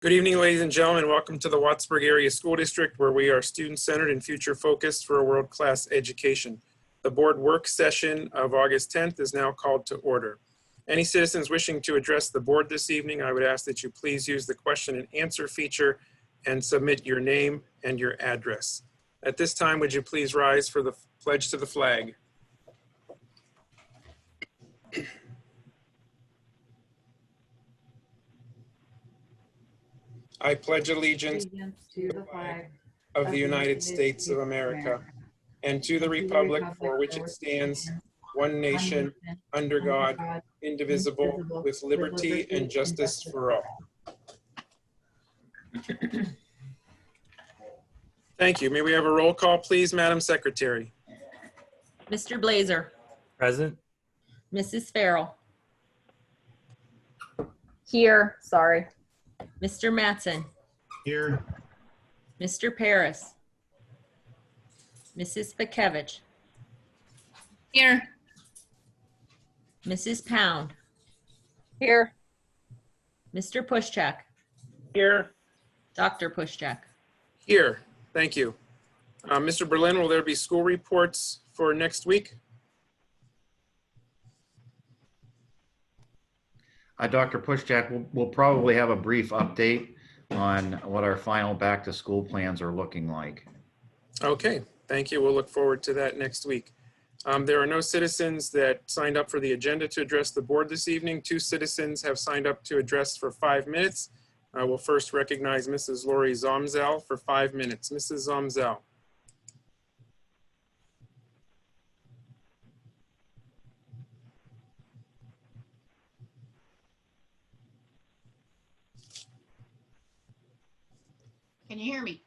Good evening, ladies and gentlemen. Welcome to the Wattsburg Area School District, where we are student-centered and future-focused for a world-class education. The board work session of August 10th is now called to order. Any citizens wishing to address the board this evening, I would ask that you please use the question and answer feature and submit your name and your address. At this time, would you please rise for the pledge to the flag? I pledge allegiance to the flag of the United States of America and to the republic for which it stands, one nation, under God, indivisible, with liberty and justice for all. Thank you. May we have a roll call, please, Madam Secretary? Mr. Blazer. Present. Mrs. Farrell. Here, sorry. Mr. Mattson. Here. Mr. Paris. Mrs. Bekevich. Here. Mrs. Pound. Here. Mr. Pushchak. Here. Dr. Pushchak. Here. Thank you. Mr. Berlin, will there be school reports for next week? Dr. Pushchak, we'll probably have a brief update on what our final back to school plans are looking like. Okay, thank you. We'll look forward to that next week. There are no citizens that signed up for the agenda to address the board this evening. 2 citizens have signed up to address for 5 minutes. I will first recognize Mrs. Lori Zomzel for 5 minutes. Mrs. Zomzel. Can you hear me?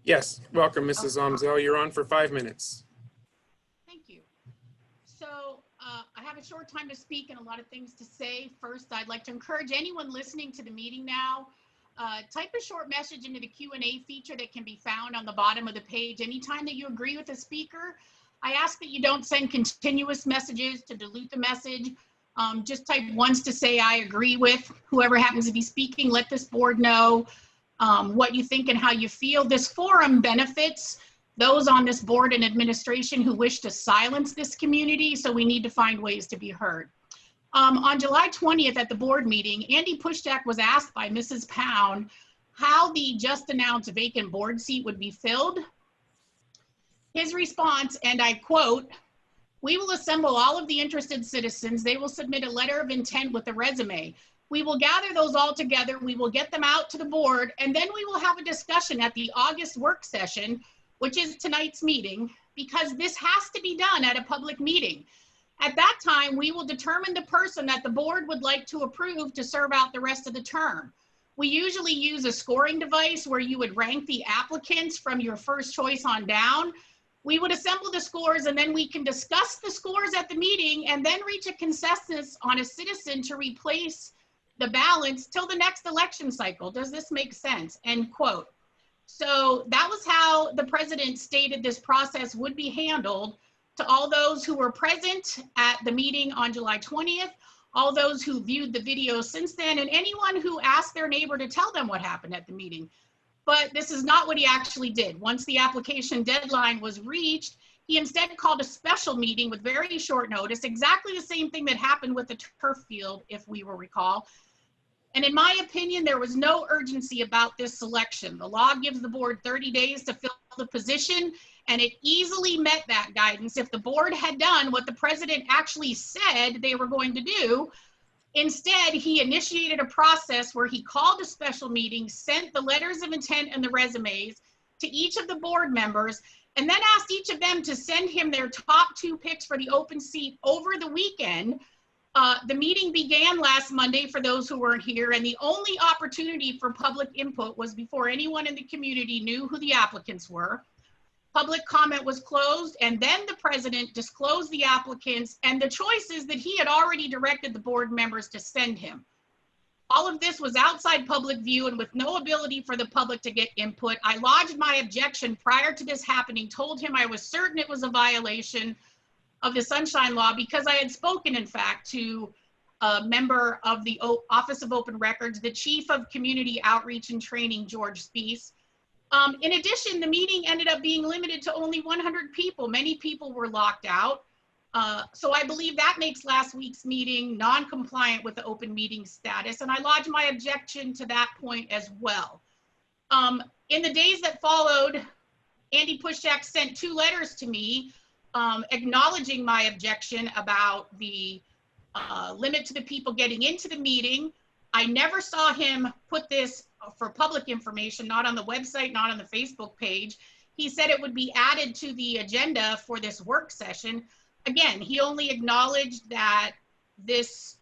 Yes, welcome, Mrs. Zomzel. You're on for 5 minutes. Thank you. So I have a short time to speak and a lot of things to say. First, I'd like to encourage anyone listening to the meeting now, type a short message into the Q&A feature that can be found on the bottom of the page. Anytime that you agree with a speaker, I ask that you don't send continuous messages to dilute the message. Just type once to say I agree with whoever happens to be speaking. Let this board know what you think and how you feel. This forum benefits those on this board and administration who wish to silence this community, so we need to find ways to be heard. On July 20th at the board meeting, Andy Pushchak was asked by Mrs. Pound how the just announced vacant board seat would be filled. His response, and I quote, "We will assemble all of the interested citizens. They will submit a letter of intent with a resume. We will gather those all together. We will get them out to the board, and then we will have a discussion at the August work session, which is tonight's meeting, because this has to be done at a public meeting. At that time, we will determine the person that the board would like to approve to serve out the rest of the term. We usually use a scoring device where you would rank the applicants from your first choice on down. We would assemble the scores, and then we can discuss the scores at the meeting and then reach a consensus on a citizen to replace the balance till the next election cycle. Does this make sense?" End quote. So that was how the president stated this process would be handled. To all those who were present at the meeting on July 20th, all those who viewed the video since then, and anyone who asked their neighbor to tell them what happened at the meeting. But this is not what he actually did. Once the application deadline was reached, he instead called a special meeting with very short notice, exactly the same thing that happened with the turf field, if we will recall. And in my opinion, there was no urgency about this selection. The law gives the board 30 days to fill the position, and it easily met that guidance if the board had done what the president actually said they were going to do. Instead, he initiated a process where he called a special meeting, sent the letters of intent and the resumes to each of the board members, and then asked each of them to send him their top 2 picks for the open seat over the weekend. The meeting began last Monday for those who weren't here, and the only opportunity for public input was before anyone in the community knew who the applicants were. Public comment was closed, and then the president disclosed the applicants and the choices that he had already directed the board members to send him. All of this was outside public view and with no ability for the public to get input. I lodged my objection prior to this happening, told him I was certain it was a violation of the Sunshine Law because I had spoken, in fact, to a member of the Office of Open Records, the Chief of Community Outreach and Training, George Spees. In addition, the meeting ended up being limited to only 100 people. Many people were locked out. So I believe that makes last week's meeting non-compliant with the open meeting status, and I lodged my objection to that point as well. In the days that followed, Andy Pushak sent 2 letters to me acknowledging my objection about the limit to the people getting into the meeting. I never saw him put this for public information, not on the website, not on the Facebook page. He said it would be added to the agenda for this work session. Again, he only acknowledged that this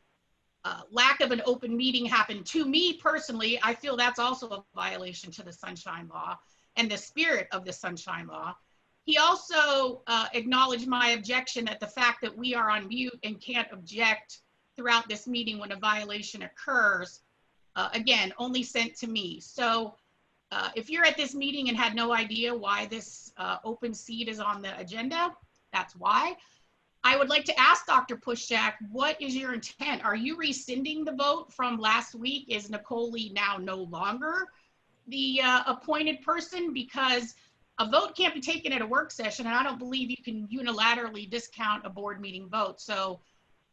lack of an open meeting happened to me personally. I feel that's also a violation to the Sunshine Law and the spirit of the Sunshine Law. He also acknowledged my objection at the fact that we are on mute and can't object throughout this meeting when a violation occurs. Again, only sent to me. So if you're at this meeting and had no idea why this open seat is on the agenda, that's why. I would like to ask Dr. Pushak, what is your intent? Are you rescinding the vote from last week? Is Nicole Lee now no longer the appointed person? Because a vote can't be taken at a work session, and I don't believe you can unilaterally discount a board meeting vote. So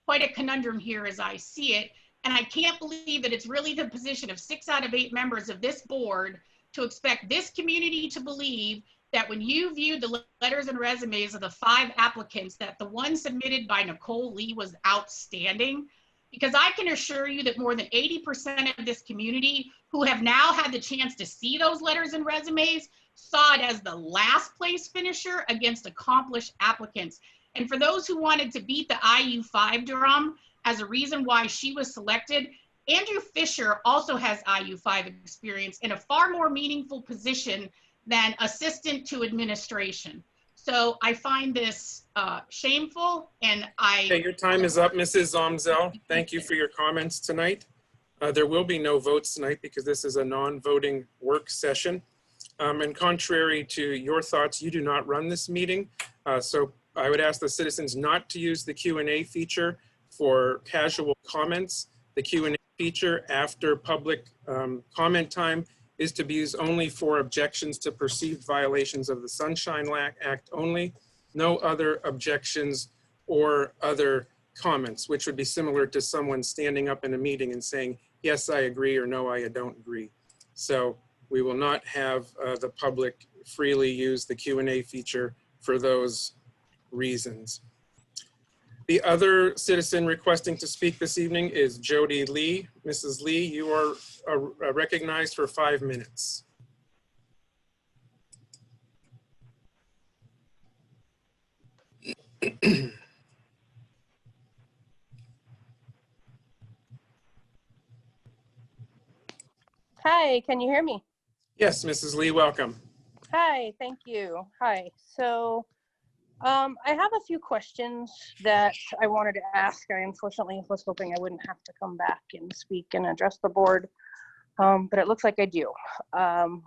quite a conundrum here as I see it. And I can't believe that it's really the position of 6 out of 8 members of this board to expect this community to believe that when you viewed the letters and resumes of the 5 applicants, that the one submitted by Nicole Lee was outstanding. Because I can assure you that more than 80% of this community who have now had the chance to see those letters and resumes saw it as the last place finisher against accomplished applicants. And for those who wanted to beat the IU5 drum as a reason why she was selected, Andrew Fisher also has IU5 experience in a far more meaningful position than assistant to administration. So I find this shameful, and Okay, your time is up, Mrs. Zomzel. Thank you for your comments tonight. There will be no votes tonight because this is a non-voting work session. And contrary to your thoughts, you do not run this meeting. So I would ask the citizens not to use the Q&A feature for casual comments. The Q&A feature after public comment time is to be used only for objections to perceived violations of the Sunshine Act only. No other objections or other comments, which would be similar to someone standing up in a meeting and saying, yes, I agree, or no, I don't agree. So we will not have the public freely use the Q&A feature for those reasons. The other citizen requesting to speak this evening is Jody Lee. Mrs. Lee, you are recognized for 5 minutes. Hi, can you hear me? Yes, Mrs. Lee, welcome. Hi, thank you. Hi. So I have a few questions that I wanted to ask. I unfortunately was hoping I wouldn't have to come back and speak and address the board, but it looks like I do.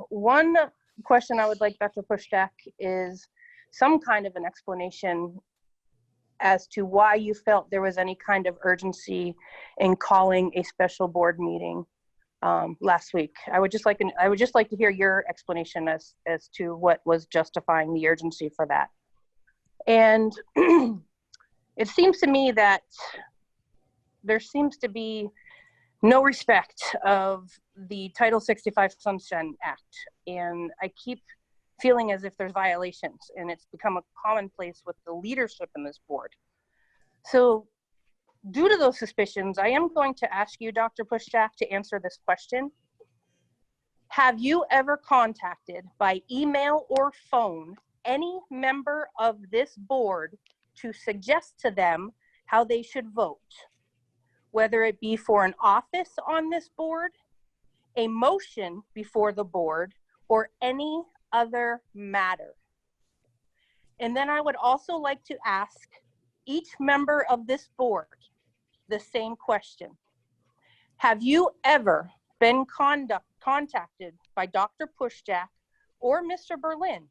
One question I would like Dr. Pushak is some kind of an explanation as to why you felt there was any kind of urgency in calling a special board meeting last week. I would just like to hear your explanation as to what was justifying the urgency for that. And it seems to me that there seems to be no respect of the Title 65 Sunshine Act. And I keep feeling as if there's violations, and it's become a commonplace with the leadership in this board. So due to those suspicions, I am going to ask you, Dr. Pushak, to answer this question. Have you ever contacted by email or phone any member of this board to suggest to them how they should vote, whether it be for an office on this board, a motion before the board, or any other matter? And then I would also like to ask each member of this board the same question. Have you ever been contacted by Dr. Pushak or Mr. Berlin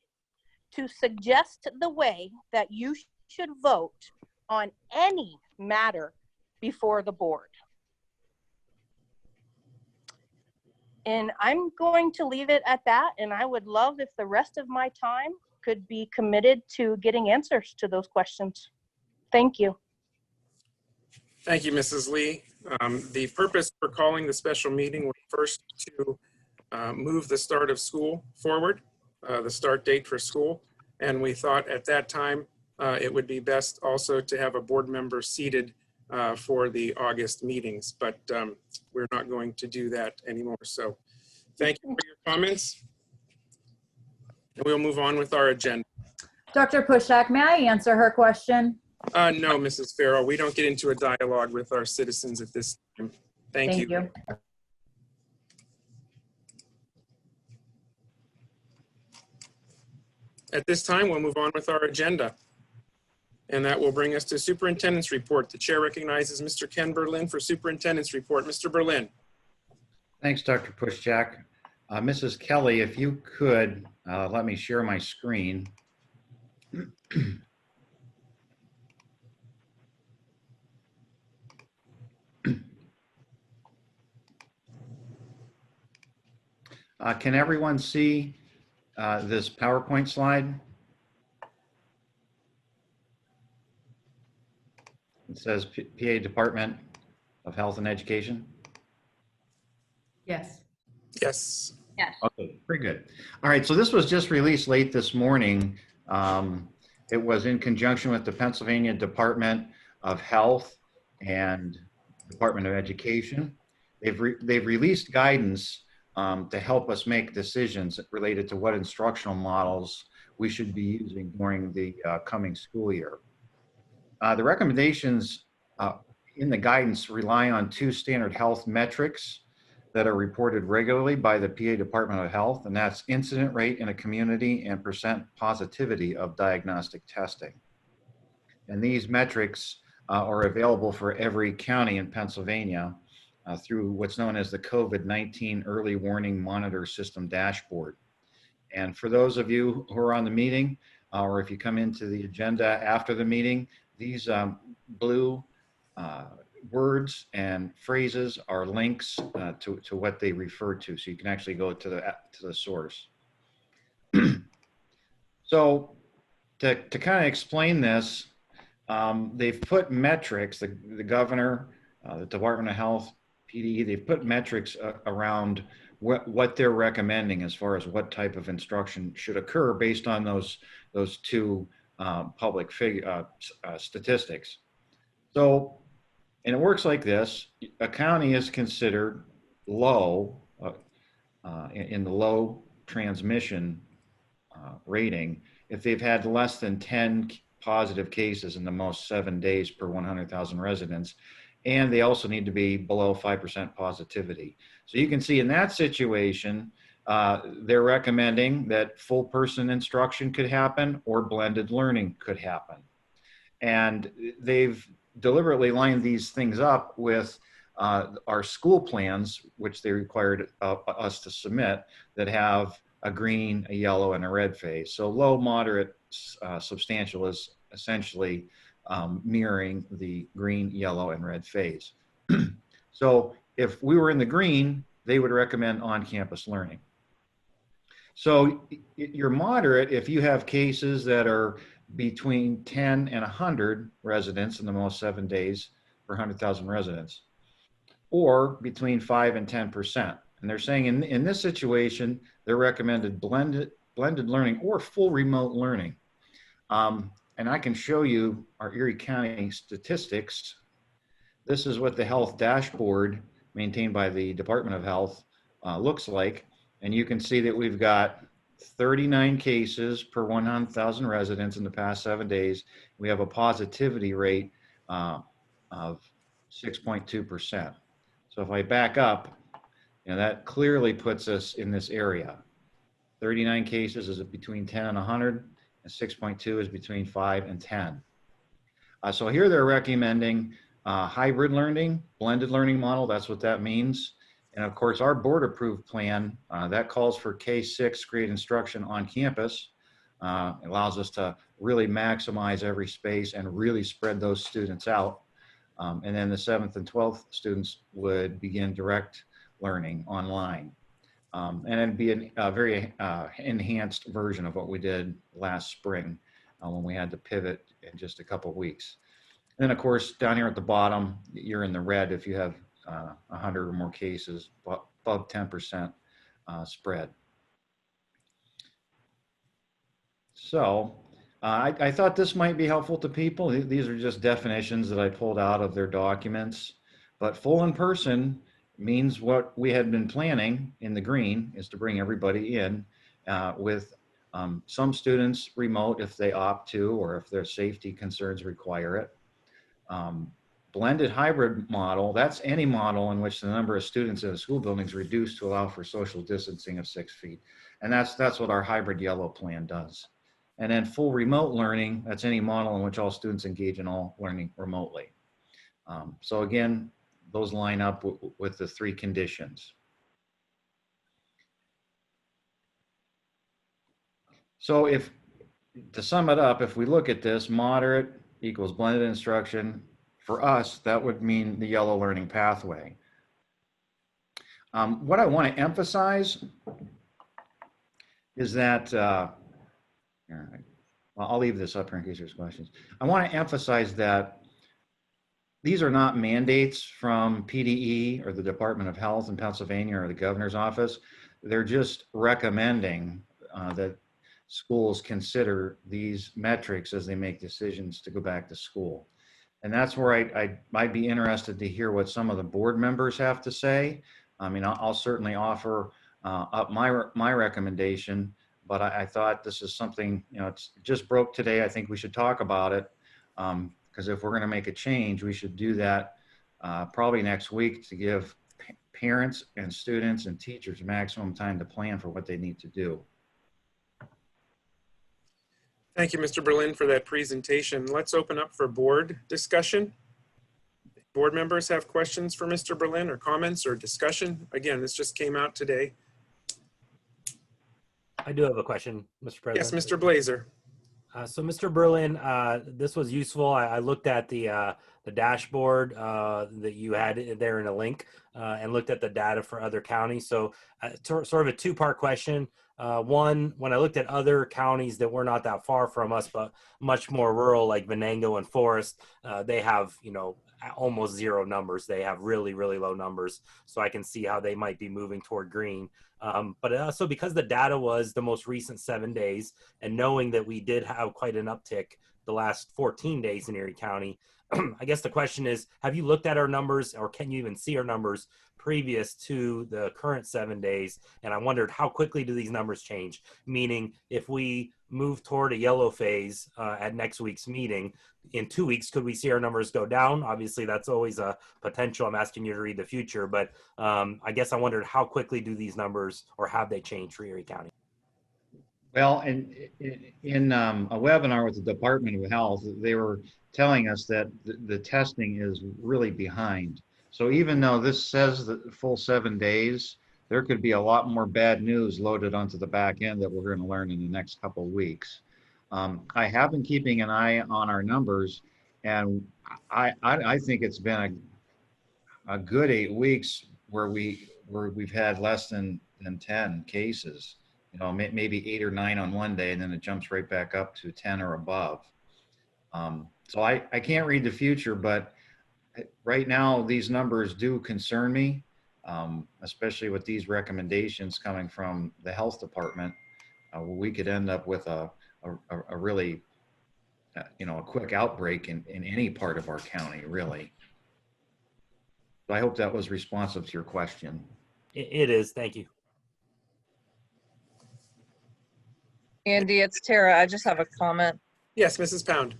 to suggest the way that you should vote on any matter before the board? And I'm going to leave it at that. And I would love if the rest of my time could be committed to getting answers to those questions. Thank you. Thank you, Mrs. Lee. The purpose for calling the special meeting was first to move the start of school forward, the start date for school. And we thought at that time, it would be best also to have a board member seated for the August meetings, but we're not going to do that anymore. So thank you for your comments. And we'll move on with our agenda. Dr. Pushak, may I answer her question? No, Mrs. Farrell, we don't get into a dialogue with our citizens at this time. Thank you. At this time, we'll move on with our agenda. And that will bring us to Superintendent's Report. The chair recognizes Mr. Ken Berlin for Superintendent's Report. Mr. Berlin. Thanks, Dr. Pushchak. Mrs. Kelly, if you could let me share my screen. Can everyone see this PowerPoint slide? It says PA Department of Health and Education. Yes. Yes. Okay, very good. All right, so this was just released late this morning. It was in conjunction with the Pennsylvania Department of Health and Department of Education. They've released guidance to help us make decisions related to what instructional models we should be using during the coming school year. The recommendations in the guidance rely on 2 standard health metrics that are reported regularly by the PA Department of Health, and that's incident rate in a community and percent positivity of diagnostic testing. And these metrics are available for every county in Pennsylvania through what's known as the COVID-19 Early Warning Monitor System dashboard. And for those of you who are on the meeting, or if you come into the agenda after the meeting, these blue words and phrases are links to what they refer to, so you can actually go to the source. So to kind of explain this, they've put metrics, the governor, the Department of Health, PD, they've put metrics around what they're recommending as far as what type of instruction should occur based on those 2 public statistics. So, and it works like this: a county is considered low in the low transmission rating if they've had less than 10 positive cases in the most 7 days per 100,000 residents, and they also need to be below 5% positivity. So you can see in that situation, they're recommending that full person instruction could happen or blended learning could happen. And they've deliberately lined these things up with our school plans, which they required us to submit, that have a green, a yellow, and a red phase. So low, moderate, substantial is essentially mirroring the green, yellow, and red phase. So if we were in the green, they would recommend on-campus learning. So you're moderate if you have cases that are between 10 and 100 residents in the most 7 days per 100,000 residents, or between 5 and 10%. And they're saying in this situation, they're recommended blended learning or full remote learning. And I can show you our Erie County statistics. This is what the health dashboard maintained by the Department of Health looks like. And you can see that we've got 39 cases per 100,000 residents in the past 7 days. We have a positivity rate of 6.2%. So if I back up, that clearly puts us in this area. 39 cases is between 10 and 100, and 6.2 is between 5 and 10. So here they're recommending hybrid learning, blended learning model. That's what that means. And of course, our board approved plan, that calls for K-6 grade instruction on campus. It allows us to really maximize every space and really spread those students out. And then the 7th and 12th students would begin direct learning online. And it'd be a very enhanced version of what we did last spring when we had to pivot in just a couple of weeks. And then, of course, down here at the bottom, you're in the red if you have 100 or more cases, above 10% spread. So I thought this might be helpful to people. These are just definitions that I pulled out of their documents. But full in person means what we had been planning in the green is to bring everybody in with some students remote if they opt to or if their safety concerns require it. Blended hybrid model, that's any model in which the number of students in a school building is reduced to allow for social distancing of 6 feet. And that's what our hybrid yellow plan does. And then full remote learning, that's any model in which all students engage in all learning remotely. So again, those line up with the 3 conditions. So to sum it up, if we look at this, moderate equals blended instruction. For us, that would mean the yellow learning pathway. What I want to emphasize is that, I'll leave this up here in case there's questions. I want to emphasize that these are not mandates from PDE or the Department of Health in Pennsylvania or the governor's office. They're just recommending that schools consider these metrics as they make decisions to go back to school. And that's where I might be interested to hear what some of the board members have to say. I mean, I'll certainly offer up my recommendation, but I thought this is something, it just broke today. I think we should talk about it because if we're going to make a change, we should do that probably next week to give parents and students and teachers maximum time to plan for what they need to do. Thank you, Mr. Berlin, for that presentation. Let's open up for board discussion. Board members have questions for Mr. Berlin or comments or discussion? Again, this just came out today. I do have a question, Mr. President. Yes, Mr. Blazer. So, Mr. Berlin, this was useful. I looked at the dashboard that you had there in a link and looked at the data for other counties. So, sort of a two-part question. One, when I looked at other counties that were not that far from us, but much more rural, like Venango and Forest, they have, almost zero numbers. They have really, really low numbers. So I can see how they might be moving toward green. But also because the data was the most recent 7 days and knowing that we did have quite an uptick the last 14 days in Erie County, I guess the question is, have you looked at our numbers or can you even see our numbers previous to the current 7 days? And I wondered how quickly do these numbers change? Meaning if we move toward a yellow phase at next week's meeting, in 2 weeks, could we see our numbers go down? Obviously, that's always a potential. I'm asking you to read the future, but I guess I wondered how quickly do these numbers or have they changed for Erie County? Well, in a webinar with the Department of Health, they were telling us that the testing is really behind. So even though this says the full 7 days, there could be a lot more bad news loaded onto the back end that we're going to learn in the next couple of weeks. I have been keeping an eye on our numbers, and I think it's been a good 8 weeks where we've had less than 10 cases. Maybe 8 or 9 on one day, and then it jumps right back up to 10 or above. So I can't read the future, but right now these numbers do concern me, especially with these recommendations coming from the health department. We could end up with a really, a quick outbreak in any part of our county, really. So I hope that was responsive to your question. It is. Thank you. Andy, it's Tara. I just have a comment. Yes, Mrs. Pound.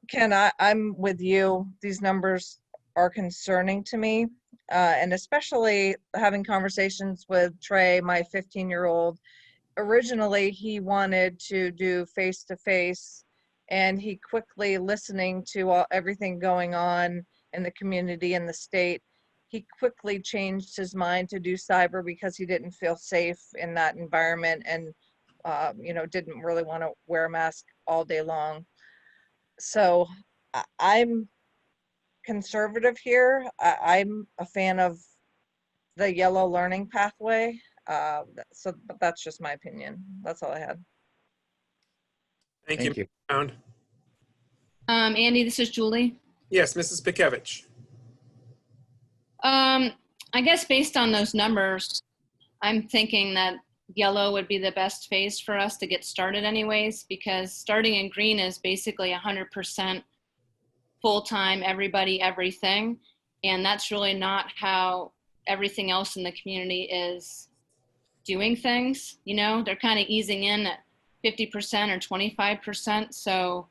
Ken, I'm with you. These numbers are concerning to me, and especially having conversations with Trey, my 15-year-old. Originally, he wanted to do face-to-face, and he quickly, listening to everything going on in the community and the state, he quickly changed his mind to do cyber because he didn't feel safe in that environment and didn't really want to wear a mask all day long. So I'm conservative here. I'm a fan of the yellow learning pathway. But that's just my opinion. That's all I had. Thank you. Thank you. Pound. Andy, this is Julie. Yes, Mrs. Pikevich. I guess based on those numbers, I'm thinking that yellow would be the best phase for us to get started anyways, because starting in green is basically 100% full-time, everybody, everything. And that's really not how everything else in the community is doing things. You know, they're kind of easing in at 50% or 25%. So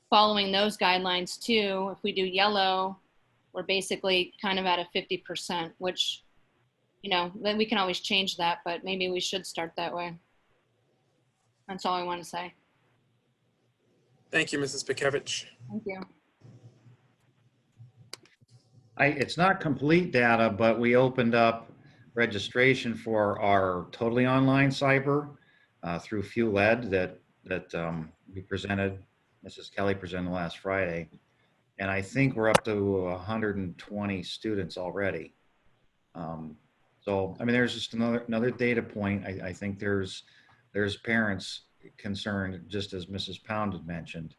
following those guidelines too, if we do yellow, we're basically kind of at a 50%, which, you know, then we can always change that, but maybe we should start that way. That's all I want to say. Thank you, Mrs. Pikevich. Thank you. It's not complete data, but we opened up registration for our totally online cyber through Fuel Ed that we presented, Mrs. Kelly presented last Friday. And I think we're up to 120 students already. So, I mean, there's just another data point. I think there's parents concerned, just as Mrs. Pound had mentioned,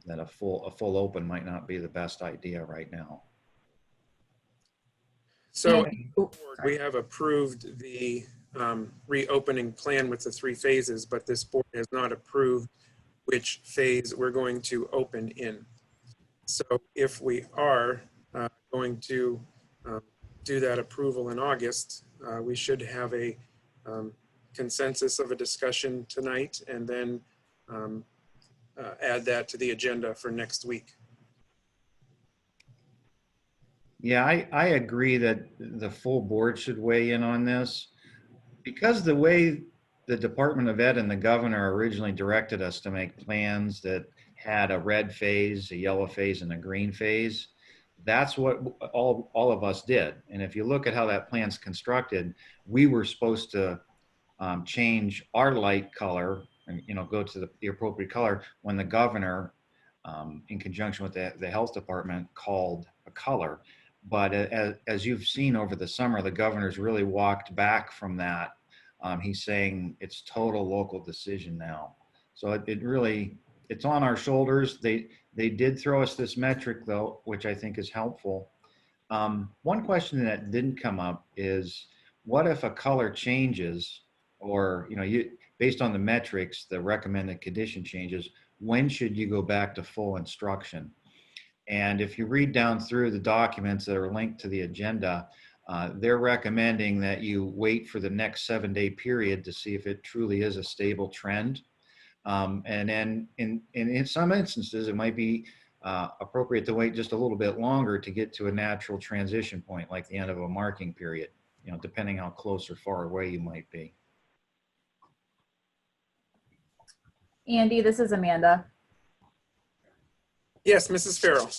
that a full open might not be the best idea right now. So we have approved the reopening plan with the 3 phases, but this board has not approved which phase we're going to open in. So if we are going to do that approval in August, we should have a consensus of a discussion tonight and then add that to the agenda for next week. Yeah, I agree that the full board should weigh in on this. Because the way the Department of Ed and the governor originally directed us to make plans that had a red phase, a yellow phase, and a green phase, that's what all of us did. And if you look at how that plan's constructed, we were supposed to change our light color and, you know, go to the appropriate color when the governor, in conjunction with the health department, called a color. But as you've seen over the summer, the governor's really walked back from that. He's saying it's total local decision now. So it's on our shoulders. They did throw us this metric though, which I think is helpful. One question that didn't come up is, what if a color changes, or, you know, based on the metrics, the recommended condition changes, when should you go back to full instruction? And if you read down through the documents that are linked to the agenda, they're recommending that you wait for the next 7-day period to see if it truly is a stable trend. And then in some instances, it might be appropriate to wait just a little bit longer to get to a natural transition point, like the end of a marking period, you know, depending how close or far away you might be. Andy, this is Amanda. Yes, Mrs. Farrell.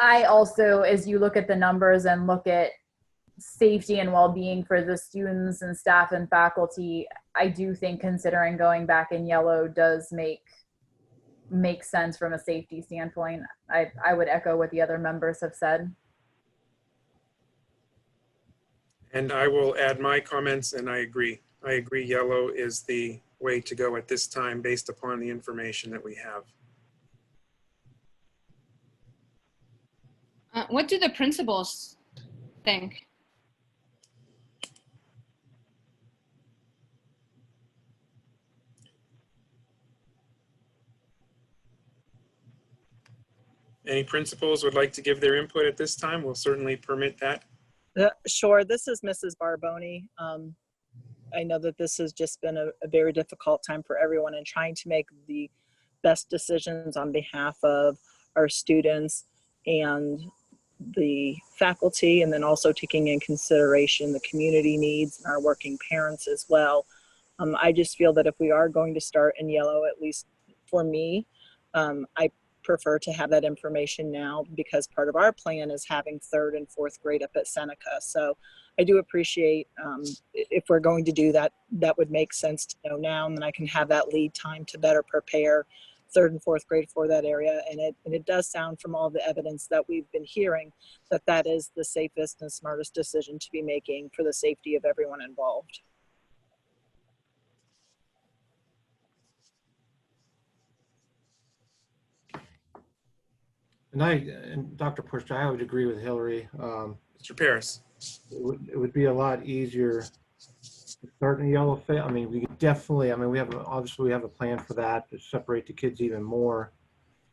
I also, as you look at the numbers and look at safety and well-being for the students and staff and faculty, I do think considering going back in yellow does make sense from a safety standpoint. I would echo what the other members have said. And I will add my comments, and I agree. I agree yellow is the way to go at this time based upon the information that we have. What do the principals think? Any principals would like to give their input at this time? We'll certainly permit that. Sure. This is Mrs. Barboni. I know that this has just been a very difficult time for everyone, and trying to make the best decisions on behalf of our students and the faculty, and then also taking in consideration the community needs and our working parents as well. I just feel that if we are going to start in yellow, at least for me, I prefer to have that information now, because part of our plan is having 3rd and 4th grade up at Seneca. So I do appreciate if we're going to do that, that would make sense to know now, and then I can have that lead time to better prepare 3rd and 4th grade for that area. And it does sound, from all the evidence that we've been hearing, that that is the safest and smartest decision to be making for the safety of everyone involved. And Dr. Push, I would agree with Hillary. Mr. Paris. It would be a lot easier to start in the yellow phase. I mean, we could definitely, I mean, obviously we have a plan for that to separate the kids even more.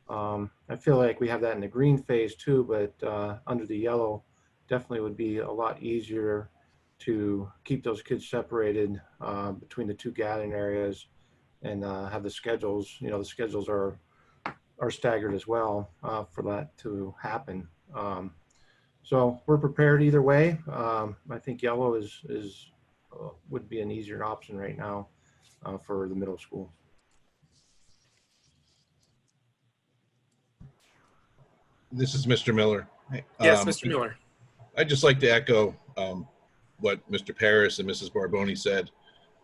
I feel like we have that in the green phase too, but under the yellow, definitely would be a lot easier to keep those kids separated between the two gathering areas and have the schedules. You know, the schedules are staggered as well for that to happen. So we're prepared either way. I think yellow would be an easier option right now for the middle school. This is Mr. Miller. Yes, Mr. Miller. I'd just like to echo what Mr. Paris and Mrs. Barboni said.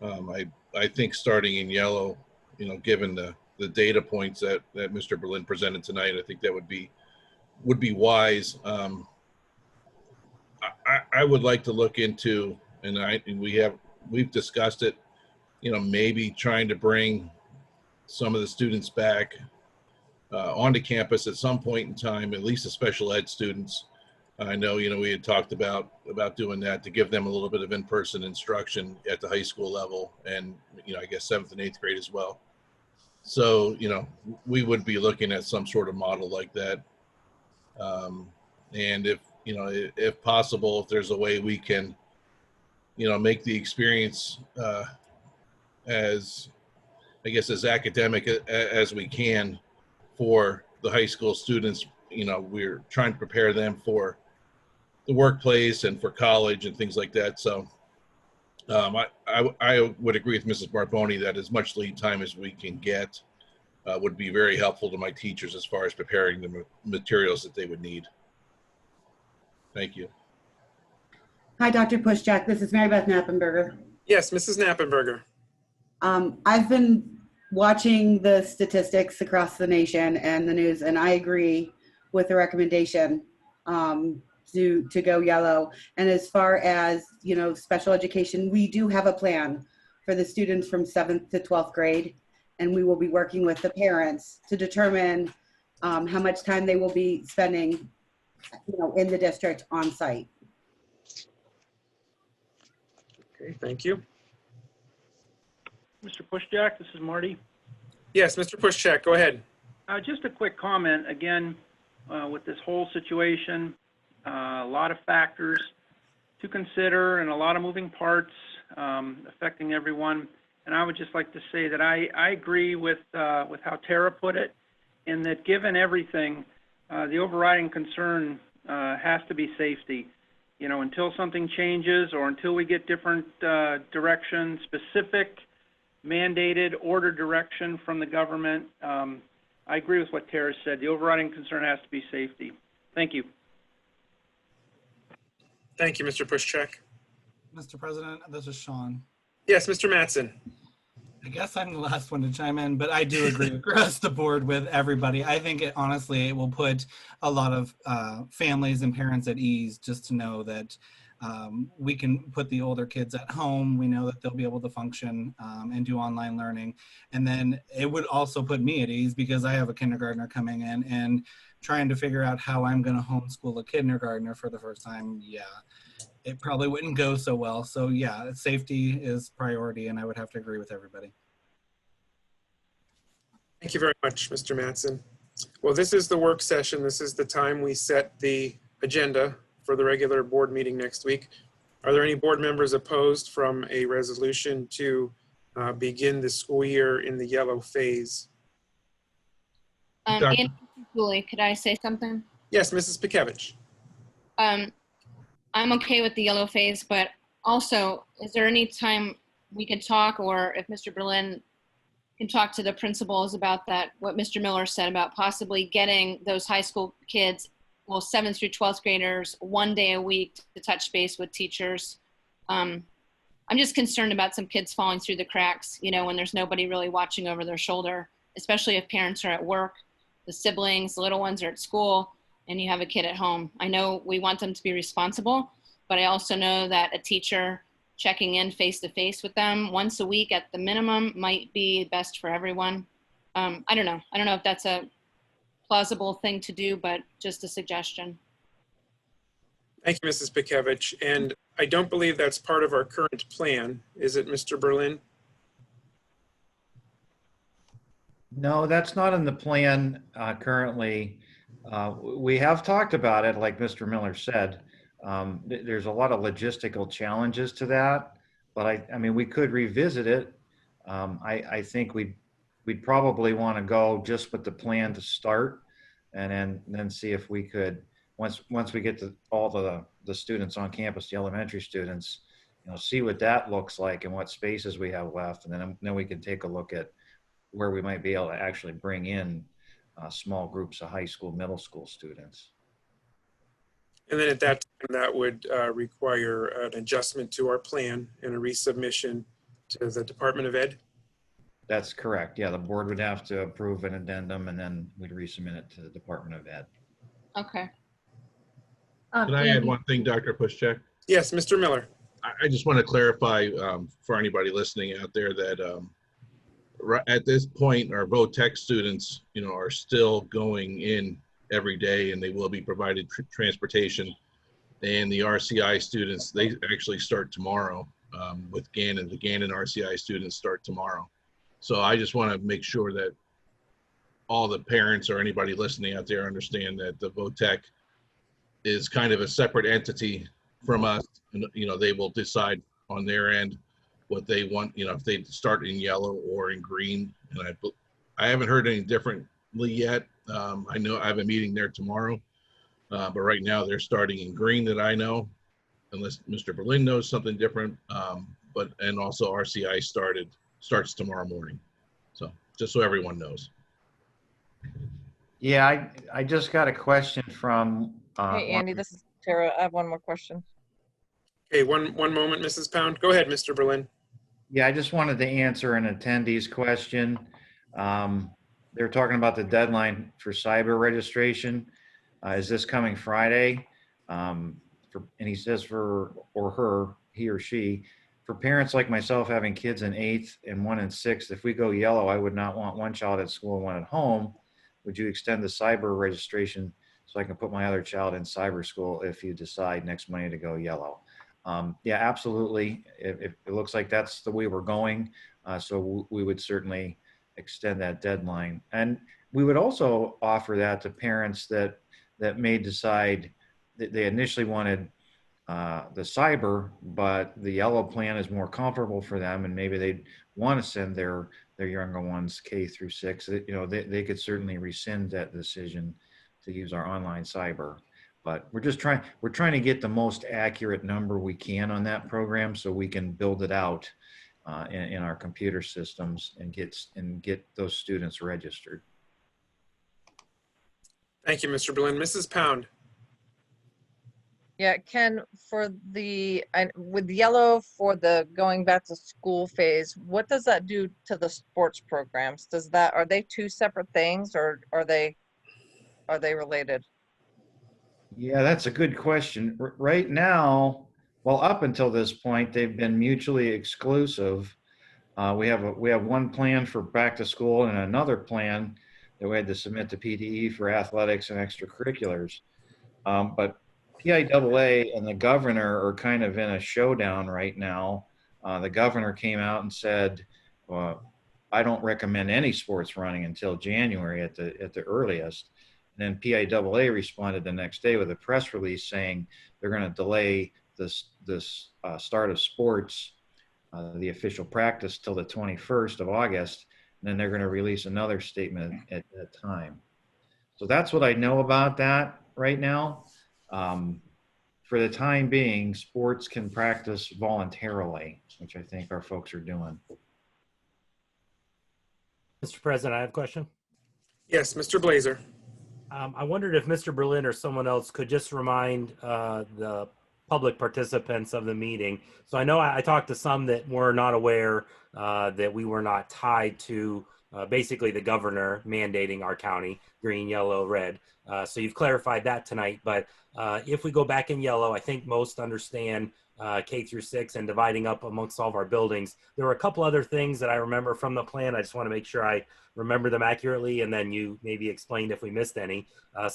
I think starting in yellow, you know, given the data points that Mr. Berlin presented tonight, I think that would be wise. I would like to look into, and we've discussed it, you know, maybe trying to bring some of the students back onto campus at some point in time, at least the special ed students. I know, you know, we had talked about doing that to give them a little bit of in-person instruction at the high school level, and, you know, I guess 7th and 8th grade as well. So, you know, we would be looking at some sort of model like that. And if, you know, if possible, if there's a way we can, you know, make the experience as, I guess, as academic as we can for the high school students. You know, we're trying to prepare them for the workplace and for college and things like that. So I would agree with Mrs. Barboni that as much lead time as we can get would be very helpful to my teachers as far as preparing the materials that they would need. Thank you. Hi, Dr. Pushjack. This is Mary Beth Knappenberger. Yes, Mrs. Knappenberger. I've been watching the statistics across the nation and the news, and I agree with the recommendation to go yellow. And as far as, you know, special education, we do have a plan for the students from 7th to 12th grade, and we will be working with the parents to determine how much time they will be spending, you know, in the district on site. Okay, thank you. Mr. Pushjack, this is Marty. Yes, Mr. Pushcheck, go ahead. Just a quick comment. Again, with this whole situation, a lot of factors to consider and a lot of moving parts affecting everyone. And I would just like to say that I agree with how Tara put it, in that given everything, the overriding concern has to be safety. You know, until something changes or until we get different direction, specific mandated order direction from the government, I agree with what Tara said. The overriding concern has to be safety. Thank you. Thank you, Mr. Pushcheck. Mr. President, this is Sean. Yes, Mr. Mattson. I guess I'm the last one to chime in, but I do agree across the board with everybody. I think honestly, it will put a lot of families and parents at ease just to know that we can put the older kids at home. We know that they'll be able to function and do online learning. And then it would also put me at ease because I have a kindergartner coming in and trying to figure out how I'm going to homeschool a kindergartner for the first time. Yeah, it probably wouldn't go so well. So yeah, safety is priority, and I would have to agree with everybody. Thank you very much, Mr. Mattson. Well, this is the work session. This is the time we set the agenda for the regular board meeting next week. Are there any board members opposed from a resolution to begin the school year in the yellow phase? Andy Cooley, could I say something? Yes, Mrs. Pikevich. I'm okay with the yellow phase, but also, is there any time we could talk, or if Mr. Berlin can talk to the principals about that, what Mr. Miller said about possibly getting those high school kids, well, 7th through 12th graders, 1 day a week to touch base with teachers. I'm just concerned about some kids falling through the cracks, you know, when there's nobody really watching over their shoulder, especially if parents are at work, the siblings, the little ones are at school, and you have a kid at home. I know we want them to be responsible, but I also know that a teacher checking in face-to-face with them once a week at the minimum might be best for everyone. I don't know. I don't know if that's a plausible thing to do, but just a suggestion. Thank you, Mrs. Pikevich. And I don't believe that's part of our current plan. Is it, Mr. Berlin? No, that's not in the plan currently. We have talked about it, like Mr. Miller said. There's a lot of logistical challenges to that, but I mean, we could revisit it. I think we'd probably want to go just with the plan to start, and then see if we could, once we get to all the students on campus, the elementary students, see what that looks like and what spaces we have left, and then we can take a look at where we might be able to actually bring in small groups of high school, middle school students. And then at that time, that would require an adjustment to our plan and a resubmission to the Department of Ed. That's correct. Yeah, the board would have to approve an addendum, and then we'd resubmit it to the Department of Ed. Okay. Can I add one thing, Dr. Pushcheck? Yes, Mr. Miller. I just want to clarify for anybody listening out there that at this point, our VOTEC students, are still going in every day, and they will be provided transportation. And the RCI students, they actually start tomorrow with Gannon. The Gannon RCI students start tomorrow. So I just want to make sure that all the parents or anybody listening out there understand that the VOTEC is kind of a separate entity from us. And, they will decide on their end what they want, if they start in yellow or in green. And I haven't heard any differently yet. I know I have a meeting there tomorrow, but right now they're starting in green that I know, unless Mr. Berlin knows something different. And also RCI starts tomorrow morning. So just so everyone knows. Yeah, I just got a question from. Hey, Andy, this is Tara. I have one more question. Okay, one moment, Mrs. Pound. Go ahead, Mr. Berlin. Yeah, I just wanted to answer an attendee's question. They're talking about the deadline for cyber registration. Is this coming Friday? And he says he or she, for parents like myself having kids in 8th and 1 in 6th, if we go yellow, I would not want one child at school and one at home. Would you extend the cyber registration so I can put my other child in cyber school if you decide next Monday to go yellow? Yeah, absolutely. It looks like that's the way we're going. So we would certainly extend that deadline. And we would also offer that to parents that may decide that they initially wanted the cyber, but the yellow plan is more comfortable for them, and maybe they'd want to send their younger ones K through 6. They could certainly rescind that decision to use our online cyber. But we're trying to get the most accurate number we can on that program so we can build it out in our computer systems and get those students registered. Thank you, Mr. Berlin. Mrs. Pound. Yeah, Ken, with yellow for the going back to school phase, what does that do to the sports programs? Are they two separate things, or are they related? Yeah, that's a good question. Right now, well, up until this point, they've been mutually exclusive. We have one plan for back to school and another plan that we had to submit to PTE for athletics and extracurriculars. But PIAA and the governor are kind of in a showdown right now. The governor came out and said, I don't recommend any sports running until January at the earliest. And then PIAA responded the next day with a press release saying they're going to delay this start of sports, the official practice, till the 21st of August. And then they're going to release another statement at that time. So that's what I know about that right now. For the time being, sports can practice voluntarily, which I think our folks are doing. Mr. President, I have a question. Yes, Mr. Blazer. I wondered if Mr. Berlin or someone else could just remind the public participants of the meeting. So I know I talked to some that were not aware that we were not tied to basically the governor mandating our county, green, yellow, red. So you've clarified that tonight. But if we go back in yellow, I think most understand K through 6 and dividing up amongst all of our buildings. There were a couple other things that I remember from the plan. I just want to make sure I remember them accurately, and then you maybe explained if we missed any.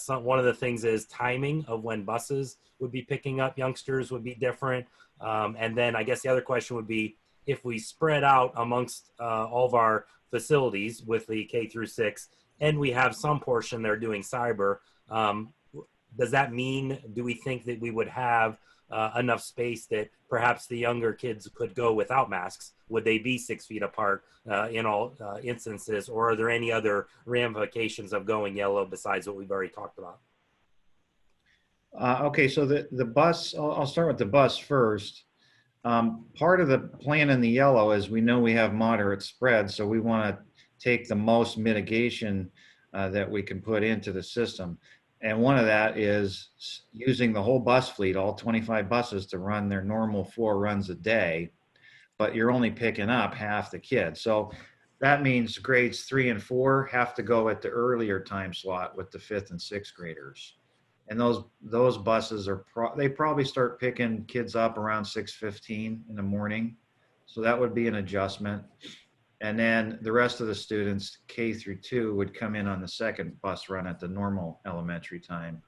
One of the things is timing of when buses would be picking up youngsters would be different. And then I guess the other question would be, if we spread out amongst all of our facilities with the K through 6, and we have some portion they're doing cyber, does that mean, do we think that we would have enough space that perhaps the younger kids could go without masks? Would they be 6 feet apart in all instances, or are there any other ramifications of going yellow besides what we've already talked about? Okay, so the bus, I'll start with the bus first. Part of the plan in the yellow is we know we have moderate spread, so we want to take the most mitigation that we can put into the system. And one of that is using the whole bus fleet, all 25 buses, to run their normal 4 runs a day, but you're only picking up half the kids. So that means grades 3 and 4 have to go at the earlier time slot with the 5th and 6th graders. And those buses are they probably start picking kids up around 6:15 in the morning. So that would be an adjustment. And then the rest of the students, K through 2, would come in on the second bus run at the normal elementary time.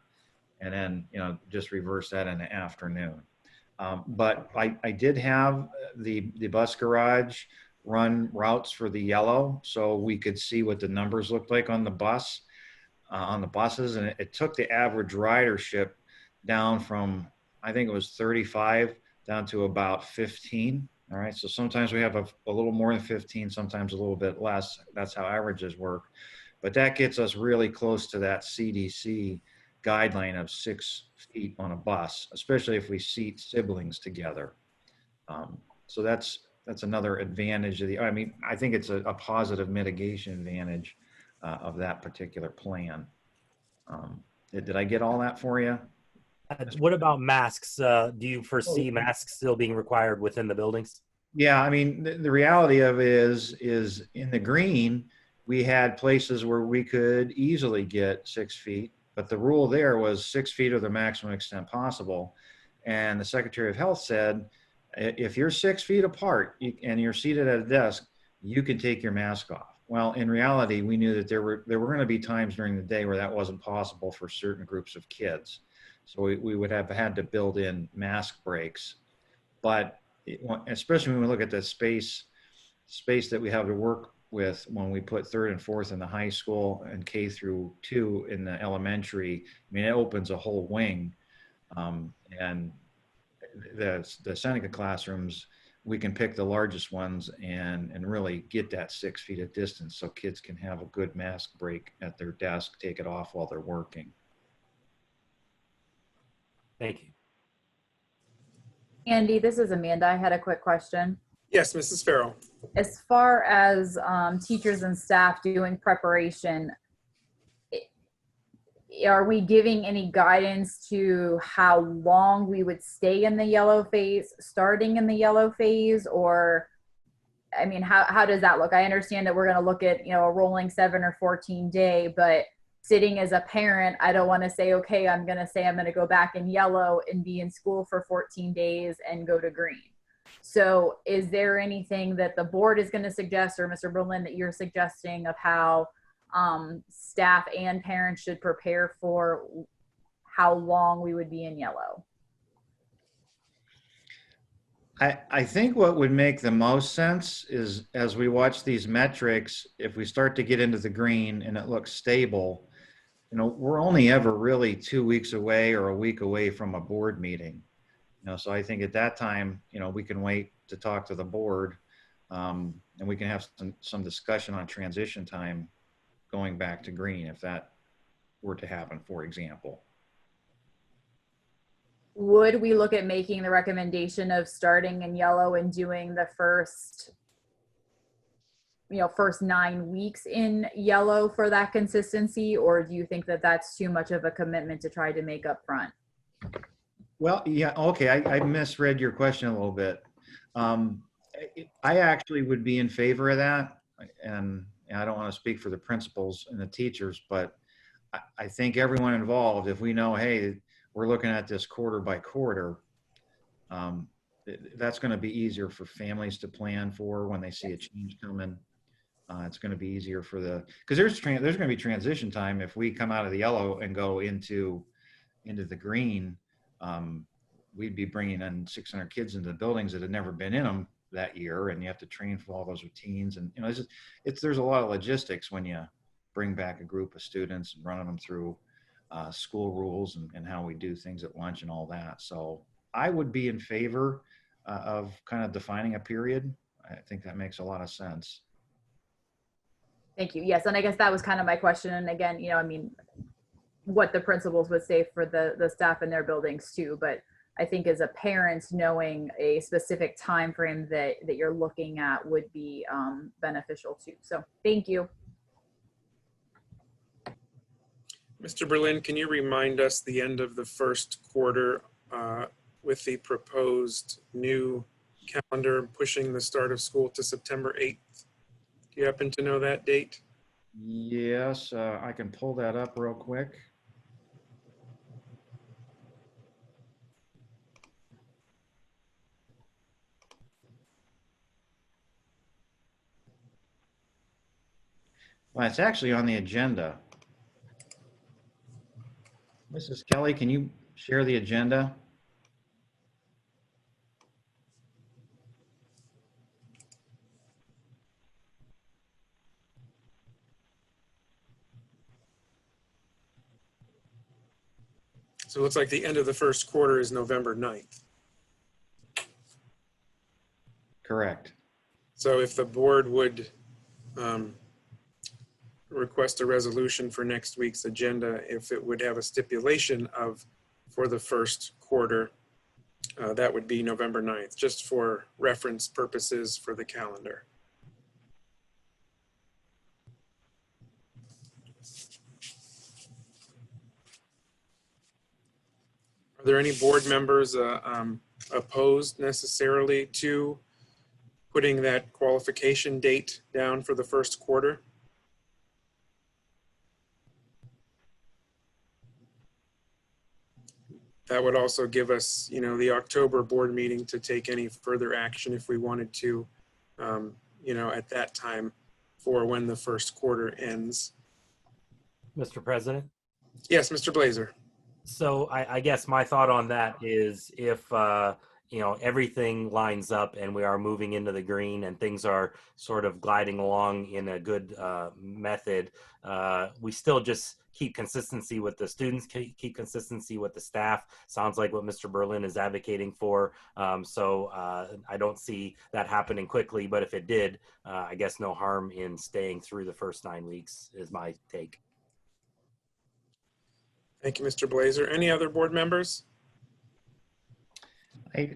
And then, just reverse that in the afternoon. But I did have the bus garage run routes for the yellow, so we could see what the numbers looked like on the bus. On the buses, and it took the average ridership down from, I think it was 35 down to about 15. All right, so sometimes we have a little more than 15, sometimes a little bit less. That's how averages work. But that gets us really close to that CDC guideline of 6 feet on a bus, especially if we seat siblings together. So that's another advantage of I think it's a positive mitigation advantage of that particular plan. Did I get all that for you? What about masks? Do you foresee masks still being required within the buildings? Yeah, the reality of it is in the green, we had places where we could easily get 6 feet, but the rule there was 6 feet or the maximum extent possible. And the Secretary of Health said, if you're 6 feet apart and you're seated at a desk, you can take your mask off. Well, in reality, we knew that there were going to be times during the day where that wasn't possible for certain groups of kids. So we would have had to build in mask breaks. But especially when we look at the space that we have to work with when we put 3rd and 4th in the high school and K through 2 in the elementary, it opens a whole wing. And the Seneca classrooms, we can pick the largest ones and really get that 6 feet of distance so kids can have a good mask break at their desk, take it off while they're working. Thank you. Andy, this is Amanda. I had a quick question. Yes, Mrs. Farrell. As far as teachers and staff doing preparation, are we giving any guidance to how long we would stay in the yellow phase, starting in the yellow phase? Or, how does that look? I understand that we're going to look at, a rolling 7 or 14 day, but sitting as a parent, I don't want to say, okay, I'm going to go back in yellow and be in school for 14 days and go to green. So is there anything that the board is going to suggest, or Mr. Berlin, that you're suggesting of how staff and parents should prepare for how long we would be in yellow? I think what would make the most sense is, as we watch these metrics, if we start to get into the green and it looks stable, we're only ever really 2 weeks away or a week away from a board meeting. So I think at that time, we can wait to talk to the board, and we can have some discussion on transition time going back to green, if that were to happen, for example. Would we look at making the recommendation of starting in yellow and doing the first 9 weeks in yellow for that consistency? Or do you think that that's too much of a commitment to try to make up front? Well, yeah, okay, I misread your question a little bit. I actually would be in favor of that, and I don't want to speak for the principals and the teachers, but I think everyone involved, if we know, hey, we're looking at this quarter by quarter, that's going to be easier for families to plan for when they see a change coming. It's going to be easier for because there's going to be transition time if we come out of the yellow and go into the green. We'd be bringing in 600 kids into the buildings that had never been in them that year, and you have to train for all those routines. And there's a lot of logistics when you bring back a group of students and running them through school rules and how we do things at lunch and all that. So I would be in favor of kind of defining a period. I think that makes a lot of sense. Thank you. Yes, and I guess that was kind of my question. And again, I mean, what the principals would say for the staff in their buildings too. But I think as a parent, knowing a specific time frame that you're looking at would be beneficial too. So thank you. Mr. Berlin, can you remind us the end of the first quarter with the proposed new calendar pushing the start of school to September 8th? Do you happen to know that date? Yes, I can pull that up real quick. Well, it's actually on the agenda. Mrs. Kelly, can you share the agenda? So it looks like the end of the first quarter is November 9th. Correct. So if the board would request a resolution for next week's agenda, if it would have a stipulation of for the first quarter, that would be November 9th, just for reference purposes for the calendar. Are there any board members opposed necessarily to putting that qualification date down for the first quarter? That would also give us, the October board meeting to take any further action if we wanted to, at that time for when the first quarter ends. Mr. President? Yes, Mr. Blazer. So I guess my thought on that is if, everything lines up and we are moving into the green and things are sort of gliding along in a good method, we still just keep consistency with the students, keep consistency with the staff. Sounds like what Mr. Berlin is advocating for. So I don't see that happening quickly, but if it did, I guess no harm in staying through the first 9 weeks is my take. Thank you, Mr. Blazer. Any other board members?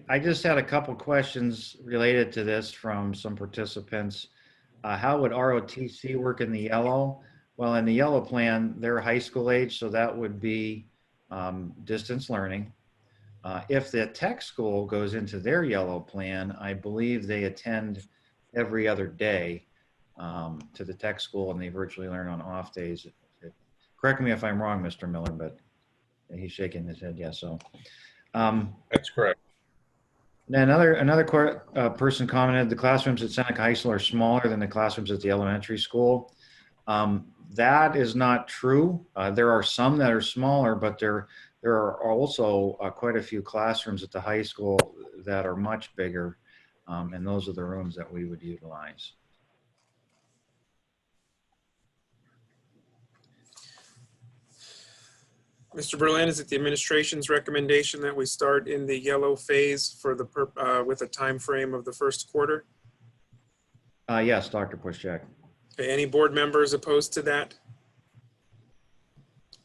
I just had a couple questions related to this from some participants. How would ROTC work in the yellow? Well, in the yellow plan, they're high school age, so that would be distance learning. If the tech school goes into their yellow plan, I believe they attend every other day to the tech school and they virtually learn on off days. Correct me if I'm wrong, Mr. Miller, but he's shaking his head. Yes, so. That's correct. Another person commented the classrooms at Seneca High School are smaller than the classrooms at the elementary school. That is not true. There are some that are smaller, but there are also quite a few classrooms at the high school that are much bigger, and those are the rooms that we would utilize. Mr. Berlin, is it the administration's recommendation that we start in the yellow phase for with a time frame of the first quarter? Yes, Dr. Pushchak. Okay, any board members opposed to that?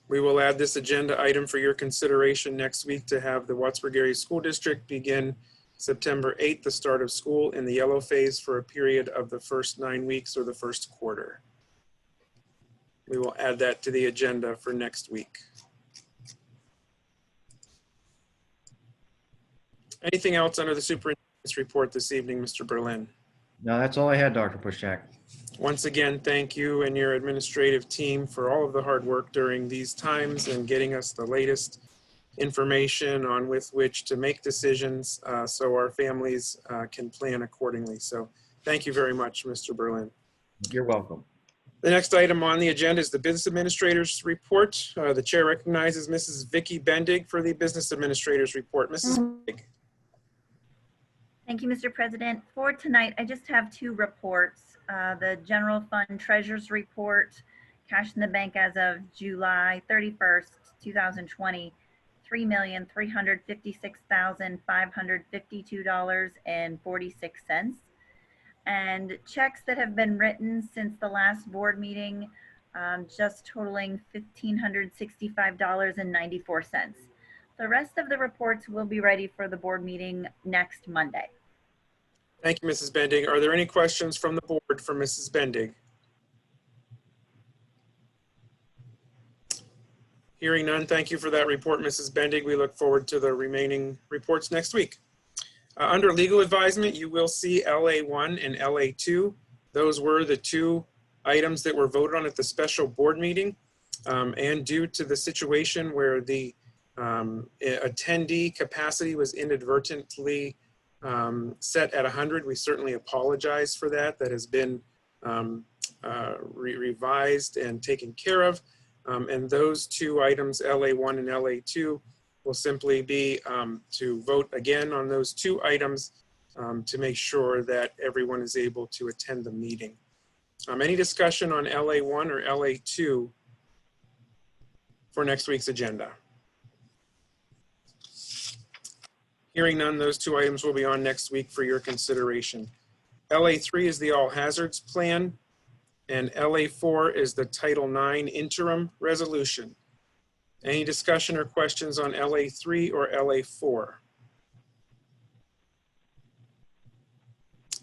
We will add this agenda item for your consideration next week to have the Wattsburg Area School District begin September 8th, the start of school in the yellow phase for a period of the first 9 weeks or the first quarter. We will add that to the agenda for next week. Anything else under the superintendent's report this evening, Mr. Berlin? No, that's all I had, Dr. Pushchak. Once again, thank you and your administrative team for all of the hard work during these times and getting us the latest information on with which to make decisions so our families can plan accordingly. So thank you very much, Mr. Berlin. You're welcome. The next item on the agenda is the Business Administrator's Report. The Chair recognizes Mrs. Vicky Bendig for the Business Administrator's Report. Mrs. Bendig. Thank you, Mr. President. For tonight, I just have two reports. The General Fund Treasurer's Report, cash in the bank as of July 31st, 2020, $3,356,552.46. And checks that have been written since the last board meeting, just totaling $1,565.94. The rest of the reports will be ready for the board meeting next Monday. Thank you, Mrs. Bendig. Are there any questions from the board for Mrs. Bendig? Hearing none, thank you for that report, Mrs. Bendig. We look forward to the remaining reports next week. Under legal advisement, you will see LA1 and LA2. Those were the two items that were voted on at the special board meeting. And due to the situation where the attendee capacity was inadvertently set at 100, we certainly apologize for that. That has been revised and taken care of. And those two items, LA1 and LA2, will simply be to vote again on those two items to make sure that everyone is able to attend the meeting. Any discussion on LA1 or LA2 for next week's agenda? Hearing none, those two items will be on next week for your consideration. LA3 is the all hazards plan, and LA4 is the Title IX interim resolution. Any discussion or questions on LA3 or LA4?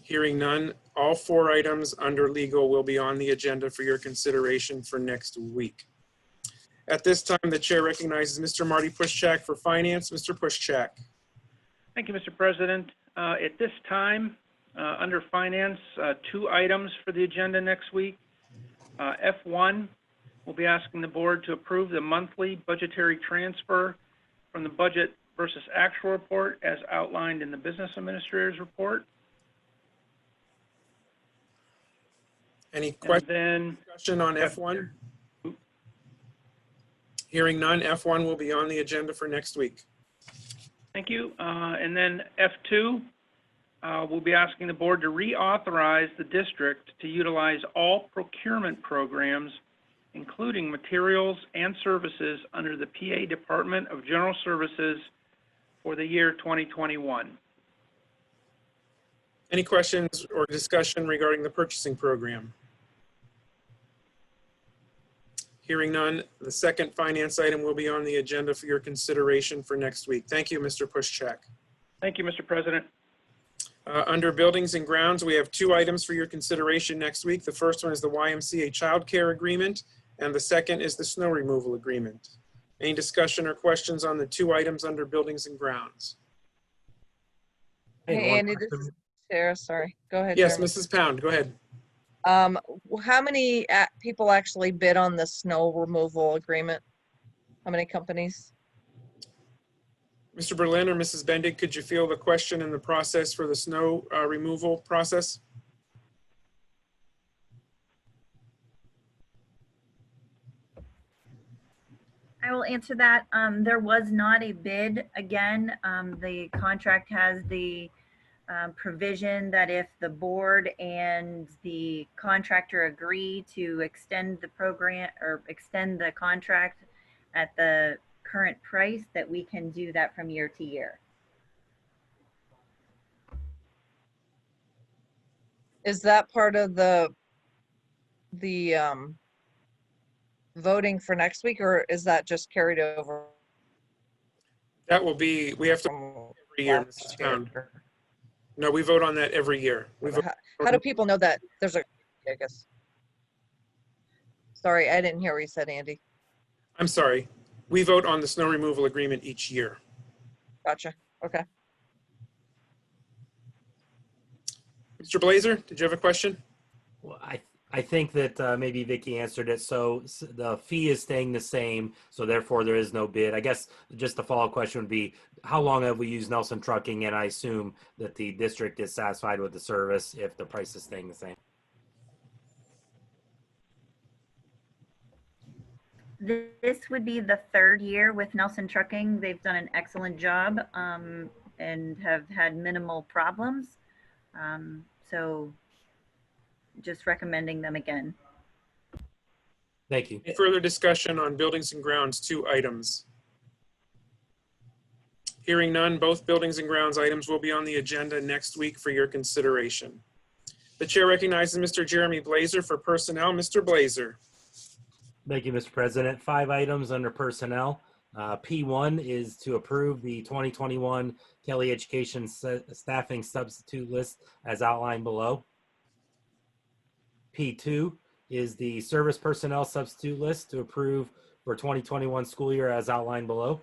Hearing none, all four items under legal will be on the agenda for your consideration for next week. At this time, the chair recognizes Mr. Marty Pushchak for finance. Mr. Pushchak. Thank you, Mr. President. At this time, under finance, two items for the agenda next week. F1, we'll be asking the board to approve the monthly budgetary transfer from the budget versus actual report as outlined in the business administrator's report. Any discussion on F1? Hearing none, F1 will be on the agenda for next week. Thank you. And then F2, we'll be asking the board to reauthorize the district to utilize all procurement programs, including materials and services under the PA Department of General Services for the year 2021. Any questions or discussion regarding the purchasing program? Hearing none, the second finance item will be on the agenda for your consideration for next week. Thank you, Mr. Pushchak. Thank you, Mr. President. Under buildings and grounds, we have two items for your consideration next week. The first one is the YMCA child care agreement, and the second is the snow removal agreement. Any discussion or questions on the two items under buildings and grounds? Hey, Andy, this is Sarah. Sorry. Go ahead. Yes, Jeremy. Mrs. Pound, go ahead. How many people actually bid on the snow removal agreement? How many companies? Mr. Berlin or Mrs. Bendig, could you field the question and the process for the snow removal process? I will answer that. There was not a bid. Again, the contract has the provision that if the board and the contractor agree to extend the program or extend the contract at the current price, that we can do that from year to year. Is that part of the voting for next week, or is that just carried over? That will be, we have to every year, Mrs. Pound. No, we vote on that every year. How do people know that there's a, I guess. Sorry, I didn't hear what you said, Andy. I'm sorry. We vote on the snow removal agreement each year. Gotcha. Okay. Mr. Blazer, did you have a question? Well, I think that maybe Vicky answered it. So the fee is staying the same, so therefore there is no bid. I guess just the follow-up question would be, how long have we used Nelson Trucking? And I assume that the district is satisfied with the service if the price is staying the same. This would be the third year with Nelson Trucking. They've done an excellent job and have had minimal problems. So just recommending them again. Thank you. Any further discussion on Buildings and Grounds 2 items? Hearing none, both Buildings and Grounds items will be on the agenda next week for your consideration. The chair recognizes Mr. Jeremy Blazer for personnel. Mr. Blazer. Thank you, Mr. President. 5 items under personnel. P1 is to approve the 2021 Kelly Education Staffing Substitute List as outlined below. P2 is the Service Personnel Substitute List to approve for 2021 school year as outlined below.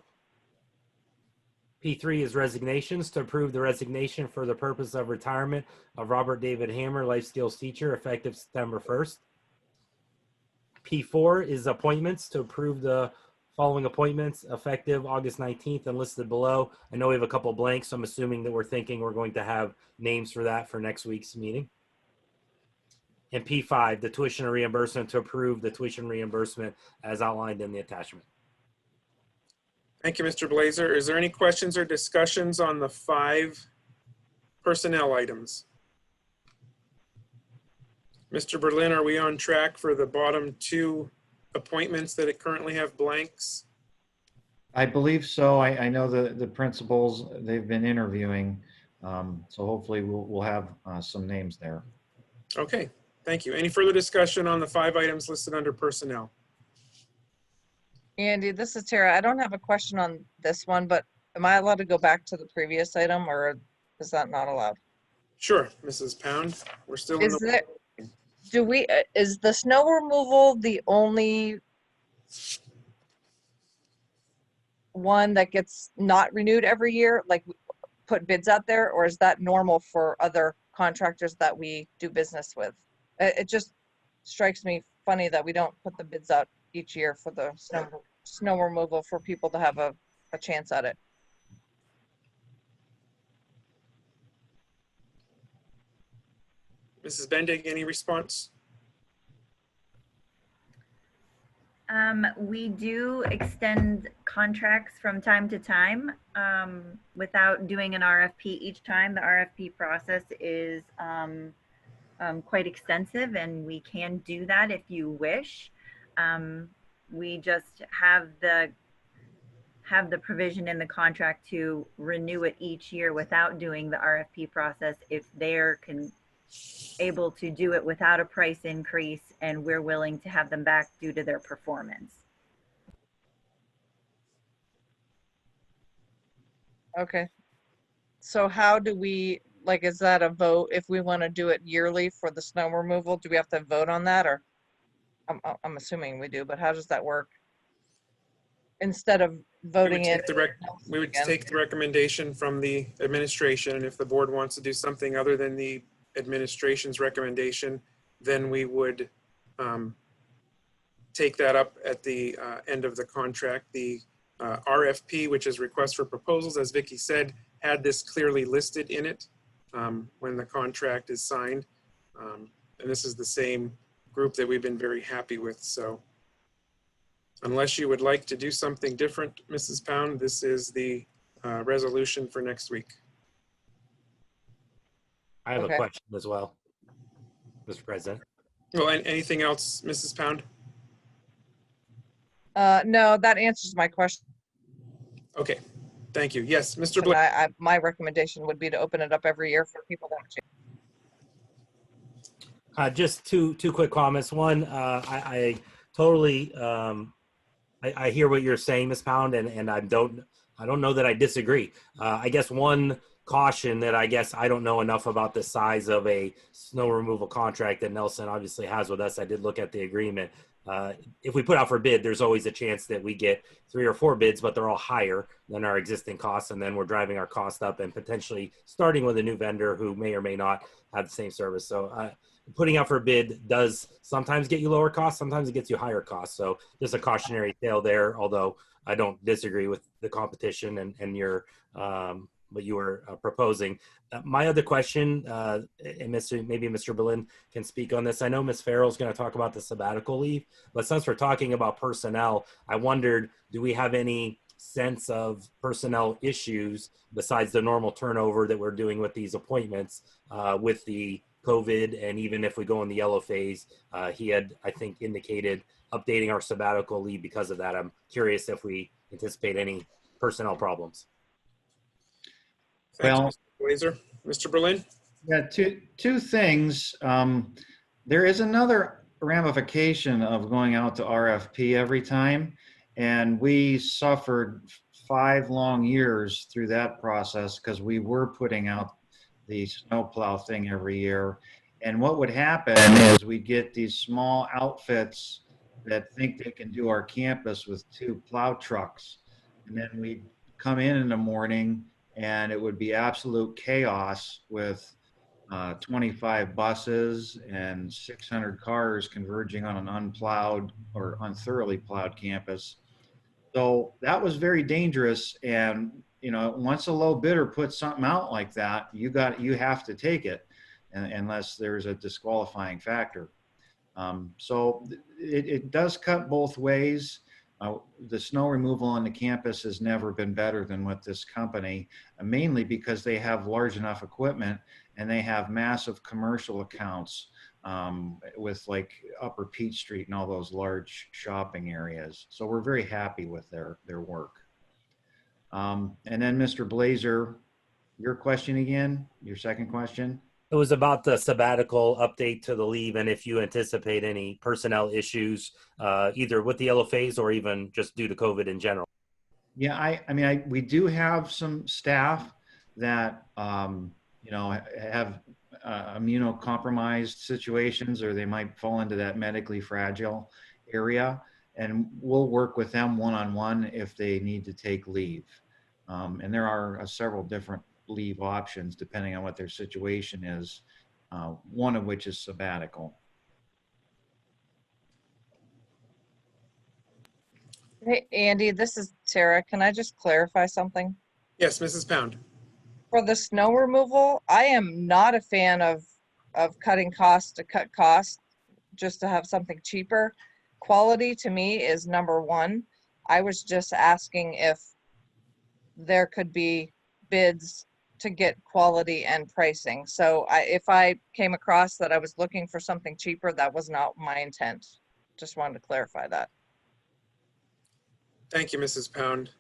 P3 is resignations to approve the resignation for the purpose of retirement of Robert David Hammer, life skills teacher, effective September 1st. P4 is appointments to approve the following appointments effective August 19th and listed below. I know we have a couple blanks, so I'm assuming that we're thinking we're going to have names for that for next week's meeting. And P5, the tuition reimbursement to approve the tuition reimbursement as outlined in the attachment. Thank you, Mr. Blazer. Is there any questions or discussions on the 5 personnel items? Mr. Berlin, are we on track for the bottom 2 appointments that currently have blanks? I believe so. I know the principals, they've been interviewing. So hopefully we'll have some names there. Okay, thank you. Any further discussion on the 5 items listed under personnel? Andy, this is Tara. I don't have a question on this one, but am I allowed to go back to the previous item, or is that not allowed? Sure, Mrs. Pound. We're still in Is there, is the snow removal the only one that gets not renewed every year? Like, put bids out there, or is that normal for other contractors that we do business with? It just strikes me funny that we don't put the bids out each year for the snow removal for people to have a chance at it. Mrs. Bendig, any response? We do extend contracts from time to time without doing an RFP each time. The RFP process is quite extensive, and we can do that if you wish. We just have the provision in the contract to renew it each year without doing the RFP process if they're able to do it without a price increase, and we're willing to have them back due to their performance. Okay. So how do we, like, is that a vote if we want to do it yearly for the snow removal? Do we have to vote on that, or I'm assuming we do, but how does that work? Instead of voting it. We would take the recommendation from the administration, and if the board wants to do something other than the administration's recommendation, then we would take that up at the end of the contract. The RFP, which is request for proposals, as Vicky said, had this clearly listed in it when the contract is signed. And this is the same group that we've been very happy with. So unless you would like to do something different, Mrs. Pound, this is the resolution for next week. I have a question as well, Mr. President. Well, anything else, Mrs. Pound? No, that answers my question. Okay, thank you. Yes, Mr. Blair. My recommendation would be to open it up every year for people that have. Just two quick comments. One, I totally I hear what you're saying, Ms. Pound, and I don't know that I disagree. I guess one caution that I guess I don't know enough about the size of a snow removal contract that Nelson obviously has with us. I did look at the agreement. If we put out for bid, there's always a chance that we get 3 or 4 bids, but they're all higher than our existing costs, and then we're driving our cost up and potentially starting with a new vendor who may or may not have the same service. So putting out for a bid does sometimes get you lower costs, sometimes it gets you higher costs. So just a cautionary tale there, although I don't disagree with the competition and your what you were proposing. My other question, and maybe Mr. Berlin can speak on this. I know Ms. Farrell's going to talk about the sabbatical leave, but since we're talking about personnel, I wondered, do we have any sense of personnel issues besides the normal turnover that we're doing with these appointments with the COVID? And even if we go in the yellow phase, he had, I think, indicated updating our sabbatical leave because of that. I'm curious if we anticipate any personnel problems. Thanks, Well, Mr. Blazer. Mr. Berlin? Yeah, two things. There is another ramification of going out to RFP every time, and we suffered 5 long years through that process because we were putting out the snowplow thing every year. And what would happen is we'd get these small outfits that think they can do our campus with 2 plow trucks, and then we'd come in the morning and it would be absolute chaos with 25 buses and 600 cars converging on an unplowed or unthoroughly plowed campus. So that was very dangerous. And, you know, once a low bidder puts something out like that, you have to take it unless there's a disqualifying factor. So it does cut both ways. The snow removal on the campus has never been better than with this company, mainly because they have large enough equipment and they have massive commercial accounts with like Upper Peach Street and all those large shopping areas. So we're very happy with their work. And then Mr. Blazer, your question again, your second question? It was about the sabbatical update to the leave and if you anticipate any personnel issues, either with the yellow phase or even just due to COVID in general. Yeah, I mean, we do have some staff that, you know, have immunocompromised situations, or they might fall into that medically fragile area. And we'll work with them one-on-one if they need to take leave. And there are several different leave options depending on what their situation is, one of which is sabbatical. Hey, Andy, this is Tara. Can I just clarify something? Yes, Mrs. Pound. For the snow removal, I am not a fan of cutting costs to cut costs just to have something cheaper. Quality to me is number one. I was just asking if there could be bids to get quality and pricing. So if I came across that I was looking for something cheaper, that was not my intent. Just wanted to clarify that. Thank you, Mrs. Pound.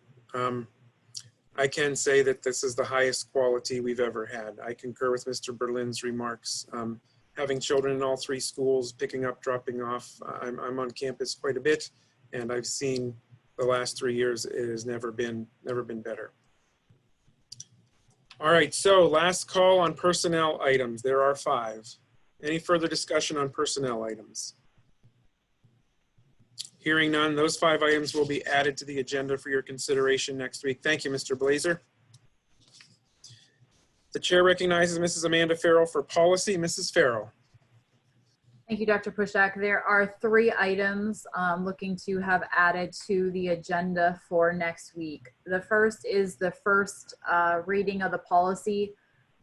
I can say that this is the highest quality we've ever had. I concur with Mr. Berlin's remarks. Having children in all 3 schools, picking up, dropping off, I'm on campus quite a bit, and I've seen the last 3 years, it has never been better. All right, so last call on personnel items. There are 5. Any further discussion on personnel items? Hearing none, those 5 items will be added to the agenda for your consideration next week. Thank you, Mr. Blazer. The chair recognizes Mrs. Amanda Farrell for policy. Mrs. Farrell. Thank you, Dr. Pushak. There are 3 items looking to have added to the agenda for next week. The first is the first reading of the policy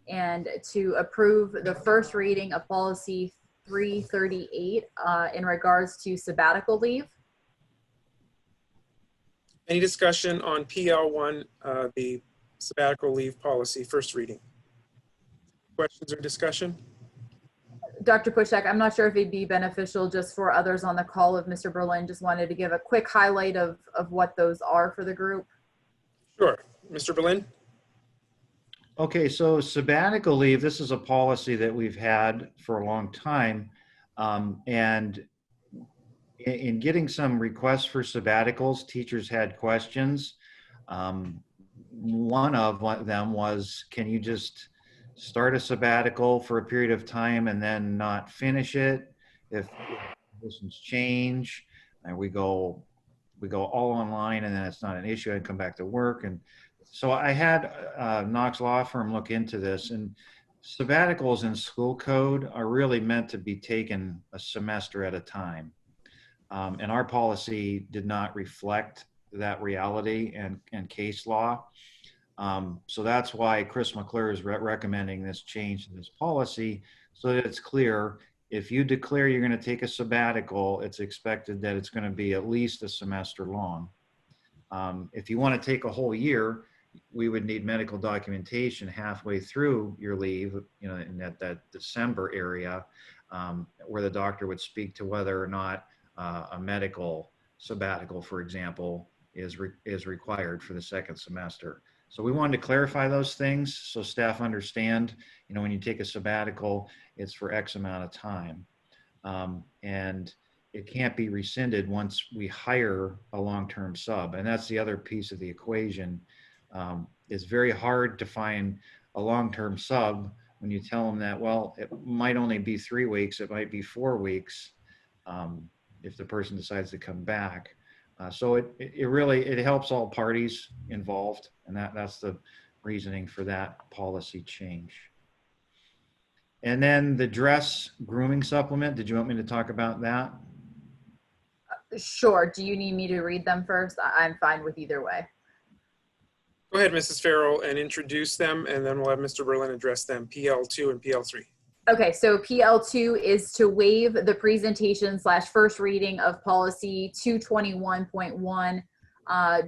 and to approve the first reading of policy 338 in regards to sabbatical leave. Any discussion on PL1, the sabbatical leave policy, first reading? Questions or discussion? Dr. Pushak, I'm not sure if it'd be beneficial just for others on the call if Mr. Berlin just wanted to give a quick highlight of what those are for the group. Sure. Mr. Berlin? Okay, so sabbatical leave, this is a policy that we've had for a long time. And in getting some requests for sabbaticals, teachers had questions. One of them was, can you just start a sabbatical for a period of time and then not finish it if conditions change? And we go all online and then it's not an issue, I'd come back to work. And so I had Knox Law Firm look into this, and sabbaticals in school code are really meant to be taken a semester at a time. And our policy did not reflect that reality and case law. So that's why Chris McClure is recommending this change in this policy so that it's clear. If you declare you're going to take a sabbatical, it's expected that it's going to be at least a semester long. If you want to take a whole year, we would need medical documentation halfway through your leave, you know, in that December area, where the doctor would speak to whether or not a medical sabbatical, for example, is required for the second semester. So we wanted to clarify those things so staff understand, you know, when you take a sabbatical, it's for X amount of time. And it can't be rescinded once we hire a long-term sub. And that's the other piece of the equation. It's very hard to find a long-term sub when you tell them that, well, it might only be 3 weeks, it might be 4 weeks if the person decides to come back. So it really helps all parties involved, and that's the reasoning for that policy change. And then the dress grooming supplement, did you want me to talk about that? Sure. Do you need me to read them first? I'm fine with either way. Go ahead, Mrs. Farrell, and introduce them, and then we'll have Mr. Berlin address them, PL2 and PL3. Okay, so PL2 is to waive the presentation / first reading of policy 221.1,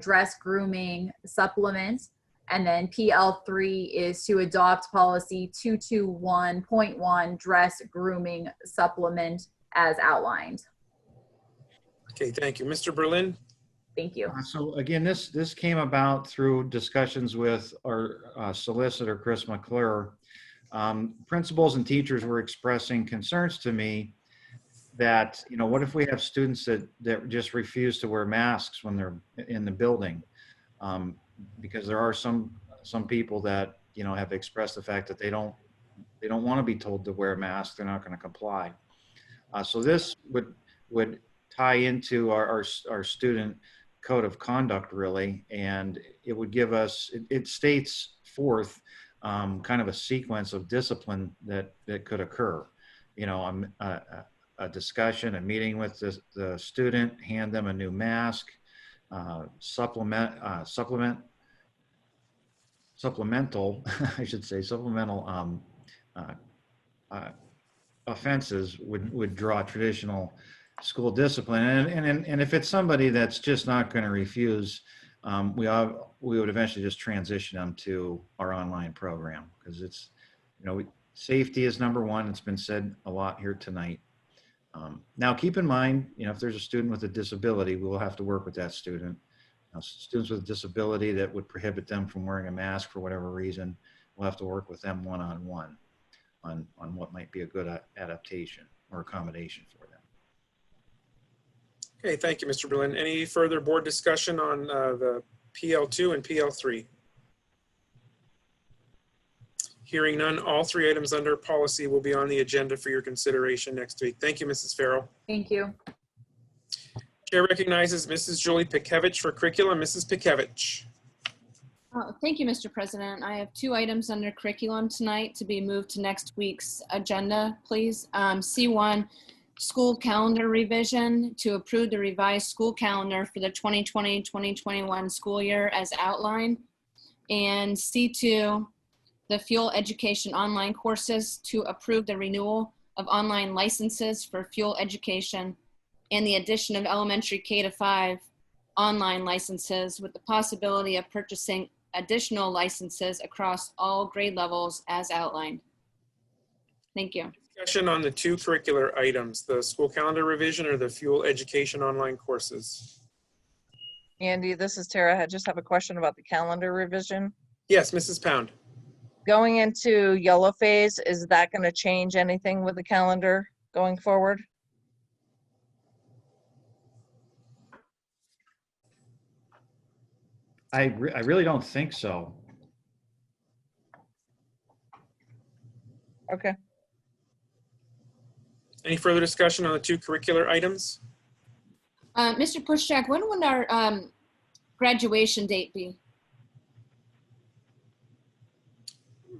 dress grooming supplement. And then PL3 is to adopt policy 221.1, dress grooming supplement as outlined. Okay, thank you. Mr. Berlin? Thank you. So again, this came about through discussions with our solicitor, Chris McClure. Principals and teachers were expressing concerns to me that, you know, what if we have students that just refuse to wear masks when they're in the building? Because there are some people that, you know, have expressed the fact that they don't want to be told to wear masks. They're not going to comply. So this would tie into our student code of conduct, really, and it would give us, it states forth kind of a sequence of discipline that could occur. You know, a discussion, a meeting with the student, hand them a new mask, supplemental, I should say, supplemental offenses would draw traditional school discipline. And if it's somebody that's just not going to refuse, we would eventually just transition them to our online program, because it's, you know, safety is number one. It's been said a lot here tonight. Now, keep in mind, you know, if there's a student with a disability, we will have to work with that student. Now, students with a disability that would prohibit them from wearing a mask for whatever reason, we'll have to work with them one-on-one on what might be a good adaptation or accommodation for them. Okay, thank you, Mr. Berlin. Any further board discussion on the PL2 and PL3? Hearing none, all 3 items under policy will be on the agenda for your consideration next week. Thank you, Mrs. Farrell. Thank you. Chair recognizes Mrs. Julie Pikevich for curriculum. Mrs. Pikevich. Thank you, Mr. President. I have 2 items under curriculum tonight to be moved to next week's agenda, please. C1, school calendar revision to approve the revised school calendar for the 2020-2021 school year as outlined. And C2, the Fuel Education online courses to approve the renewal of online licenses for Fuel Education and the addition of elementary K-5 online licenses with the possibility of purchasing additional licenses across all grade levels as outlined. Thank you. Discussion on the 2 curricular items, the school calendar revision or the Fuel Education online courses. Andy, this is Tara. I just have a question about the calendar revision. Yes, Mrs. Pound. Going into yellow phase, is that going to change anything with the calendar going forward? I really don't think so. Okay. Any further discussion on the 2 curricular items? Mr. Pushchak, when would our graduation date be?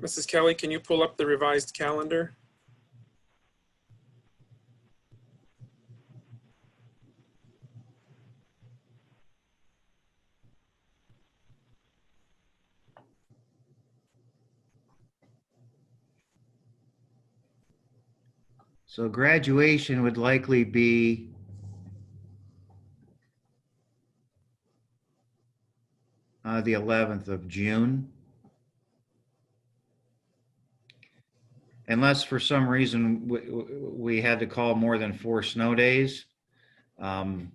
Mrs. Kelly, can you pull up the revised calendar? So graduation would likely be the 11th of June. Unless for some reason we had to call more than 4 snow days. And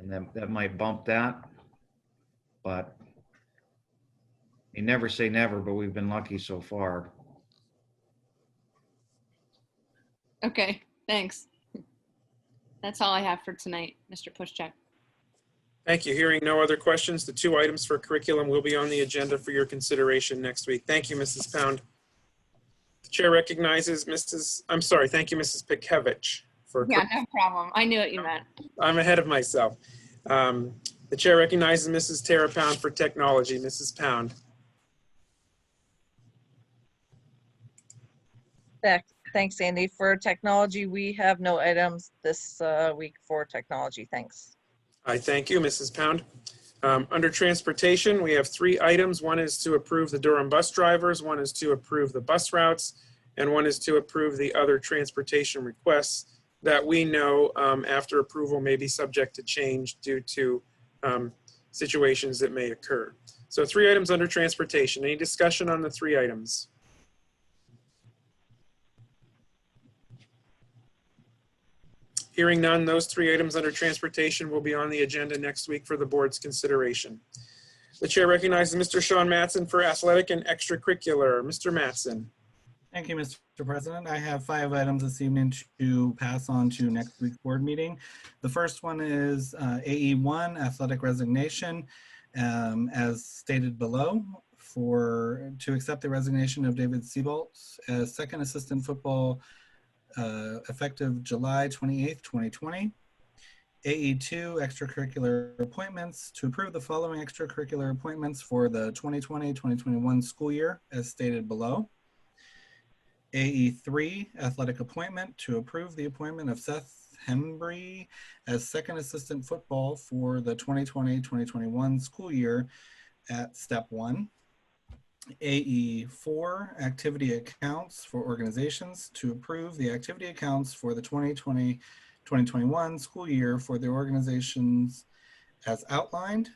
that might bump that. But you never say never, but we've been lucky so far. Okay, thanks. That's all I have for tonight, Mr. Pushcheck. Thank you. Hearing no other questions, the 2 items for curriculum will be on the agenda for your consideration next week. Thank you, Mrs. Pound. The chair recognizes thank you, Mrs. Pikevich. Yeah, no problem. I knew what you meant. I'm ahead of myself. The chair recognizes Mrs. Tara Pound for technology. Mrs. Pound. Thanks, Andy. For technology, we have no items this week for technology. Thanks. I thank you, Mrs. Pound. Under transportation, we have 3 items. One is to approve the Durham bus drivers, one is to approve the bus routes, and one is to approve the other transportation requests that we know after approval may be subject to change due to situations that may occur. So 3 items under transportation. Any discussion on the 3 items? Hearing none, those 3 items under transportation will be on the agenda next week for the board's consideration. The chair recognizes Mr. Sean Matson for athletic and extracurricular. Mr. Matson. Thank you, Mr. President. I have 5 items this evening to pass on to next week's board meeting. The first one is AE1, athletic resignation, as stated below, to accept the resignation of David Seabolt as second assistant football effective July 28th, 2020. AE2, extracurricular appointments, to approve the following extracurricular appointments for the 2020-2021 school year as stated below. AE3, athletic appointment, to approve the appointment of Seth Hembry as second assistant football for the 2020-2021 school year at step 1. AE4, activity accounts for organizations, to approve the activity accounts for the 2020-2021 school year for the organizations as outlined.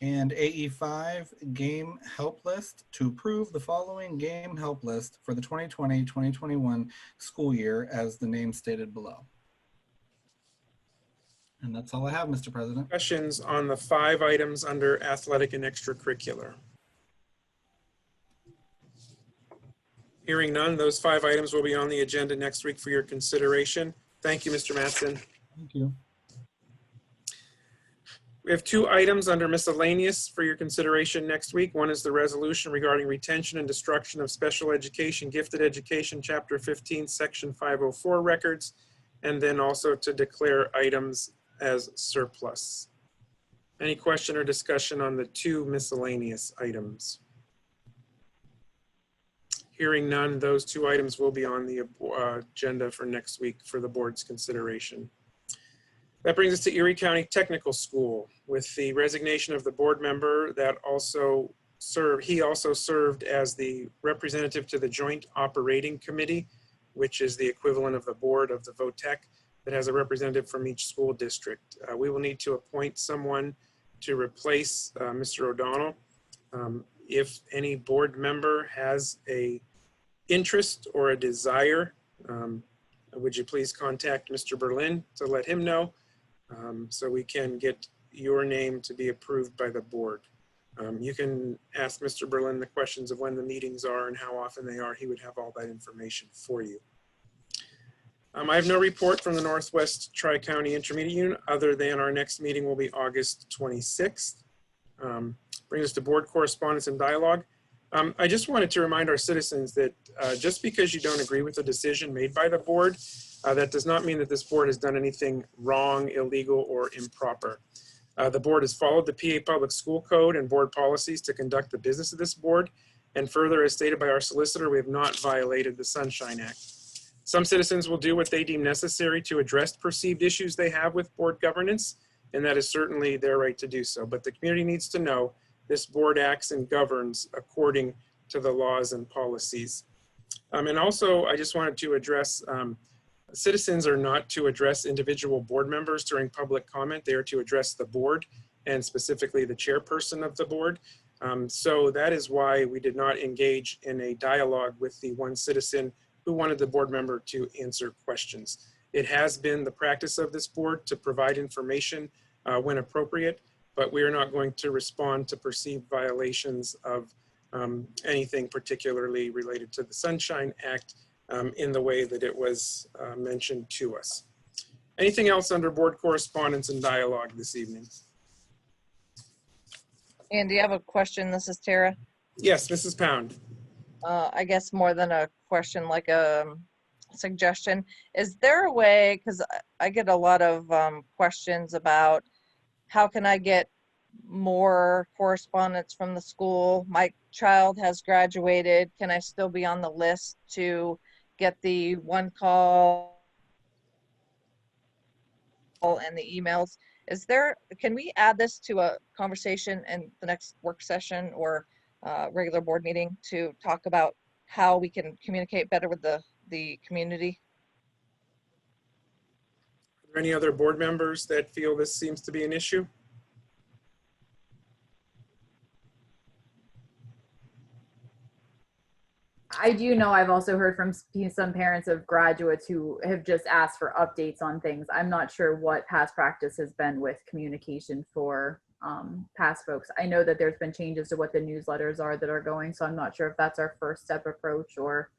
And AE5, game help list, to approve the following game help list for the 2020-2021 school year as the name stated below. And that's all I have, Mr. President. Questions on the 5 items under athletic and extracurricular? Hearing none, those 5 items will be on the agenda next week for your consideration. Thank you, Mr. Matson. Thank you. We have 2 items under miscellaneous for your consideration next week. One is the resolution regarding retention and destruction of special education, gifted education, Chapter 15, Section 504 records, and then also to declare items as surplus. Any question or discussion on the 2 miscellaneous items? Hearing none, those 2 items will be on the agenda for next week for the board's consideration. That brings us to Erie County Technical School with the resignation of the board member that also served. He also served as the representative to the Joint Operating Committee, which is the equivalent of the board of the VOTEC that has a representative from each school district. We will need to appoint someone to replace Mr. O'Donnell. If any board member has a interest or a desire, would you please contact Mr. Berlin to let him know so we can get your name to be approved by the board. You can ask Mr. Berlin the questions of when the meetings are and how often they are. He would have all that information for you. I have no report from the Northwest Tri-County Intermediate Unit other than our next meeting will be August 26th. Brings us to board correspondence and dialogue. I just wanted to remind our citizens that just because you don't agree with the decision made by the board, that does not mean that this board has done anything wrong, illegal, or improper. The board has followed the PA Public School Code and board policies to conduct the business of this board, And further, as stated by our solicitor, we have not violated the Sunshine Act. Some citizens will do what they deem necessary to address perceived issues they have with board governance, and that is certainly their right to do so. But the community needs to know this board acts and governs according to the laws and policies. And also, I just wanted to address, citizens are not to address individual board members during public comment. They are to address the board and specifically the chairperson of the board. So that is why we did not engage in a dialogue with the one citizen who wanted the board member to answer questions. It has been the practice of this board to provide information when appropriate, but we are not going to respond to perceived violations of anything particularly related to the Sunshine Act in the way that it was mentioned to us. Anything else under board correspondence and dialogue this evening? Andy, I have a question. This is Tara. Yes, Mrs. Pound. I guess more than a question, like a suggestion. Is there a way, because I get a lot of questions about how can I get more correspondence from the school? My child has graduated. Can I still be on the list to get the one call and the emails? Can we add this to a conversation in the next work session or regular board meeting to talk about how we can communicate better with the community? Are there any other board members that feel this seems to be an issue? I do know I've also heard from some parents of graduates who have just asked for updates on things. I'm not sure what past practice has been with communication for past folks. I know that there's been changes to what the newsletters are that are going, so I'm not sure if that's our first step approach or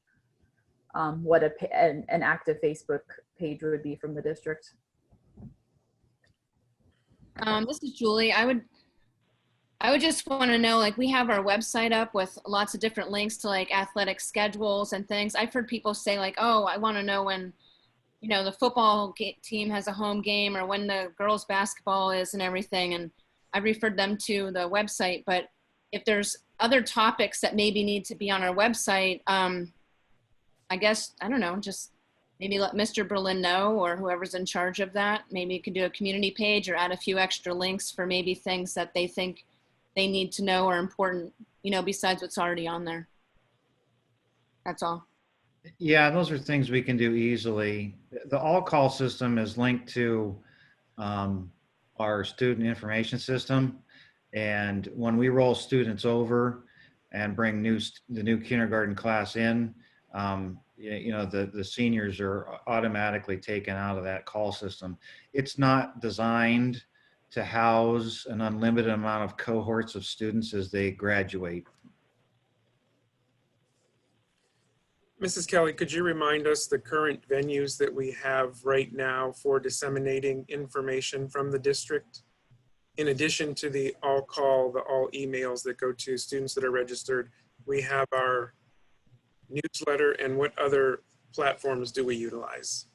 what an active Facebook page would be from the district. This is Julie. I would just want to know, like, we have our website up with lots of different links to like athletic schedules and things. I've heard people say like, oh, I want to know when, you know, the football team has a home game or when the girls basketball is and everything. And I referred them to the website, but if there's other topics that maybe need to be on our website, I guess, I don't know, just maybe let Mr. Berlin know or whoever's in charge of that. Maybe you could do a community page or add a few extra links for maybe things that they think they need to know are important, you know, besides what's already on there. That's all. Yeah, those are things we can do easily. The all-call system is linked to our student information system. And when we roll students over and bring the new kindergarten class in, you know, the seniors are automatically taken out of that call system. It's not designed to house an unlimited amount of cohorts of students as they graduate. Mrs. Kelly, could you remind us the current venues that we have right now for disseminating information from the district? In addition to the all call, the all emails that go to students that are registered, we have our newsletter, and what other platforms do we utilize?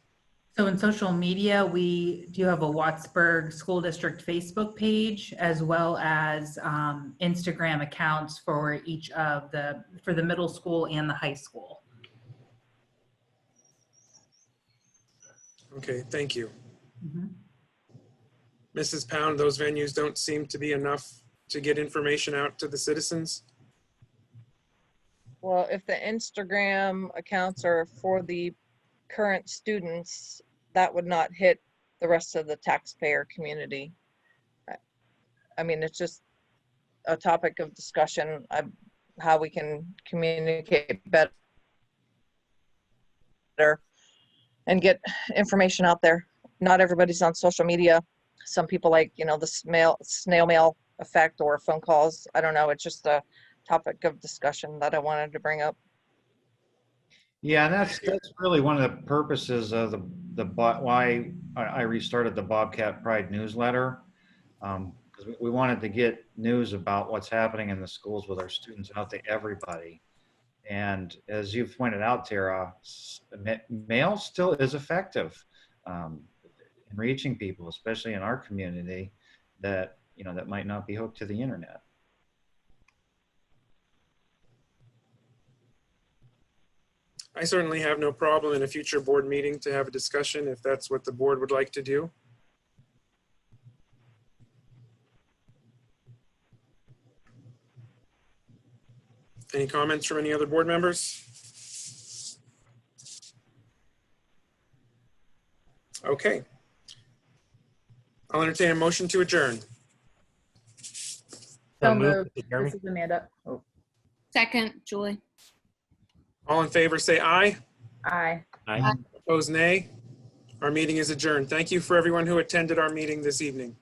So in social media, we do have a Wattsburg School District Facebook page, as well as Instagram accounts for each of for the middle school and the high school. Okay, thank you. Mm-hmm. Mrs. Pound, those venues don't seem to be enough to get information out to the citizens? Well, if the Instagram accounts are for the current students, that would not hit the rest of the taxpayer community. I mean, it's just a topic of discussion, how we can communicate better and get information out there. Not everybody's on social media. Some people like, you know, the snail mail effect or phone calls. I don't know. It's just a topic of discussion that I wanted to bring up. Yeah, and that's really one of the purposes of why I restarted the Bobcat Pride newsletter, because we wanted to get news about what's happening in the schools with our students out to everybody. And as you've pointed out, Tara, mail still is effective in reaching people, especially in our community that, you know, that might not be hooked to the internet. I certainly have no problem in a future board meeting to have a discussion if that's what the board would like to do. Any comments from any other board members? Okay. I'll entertain a motion to adjourn. So moved. moved. Jeremy? This is Amanda. Oh, Second, Julie. All in favor, say aye. aye. Aye. Opposed, nay. Our meeting is adjourned. Thank you for everyone who attended our meeting this evening.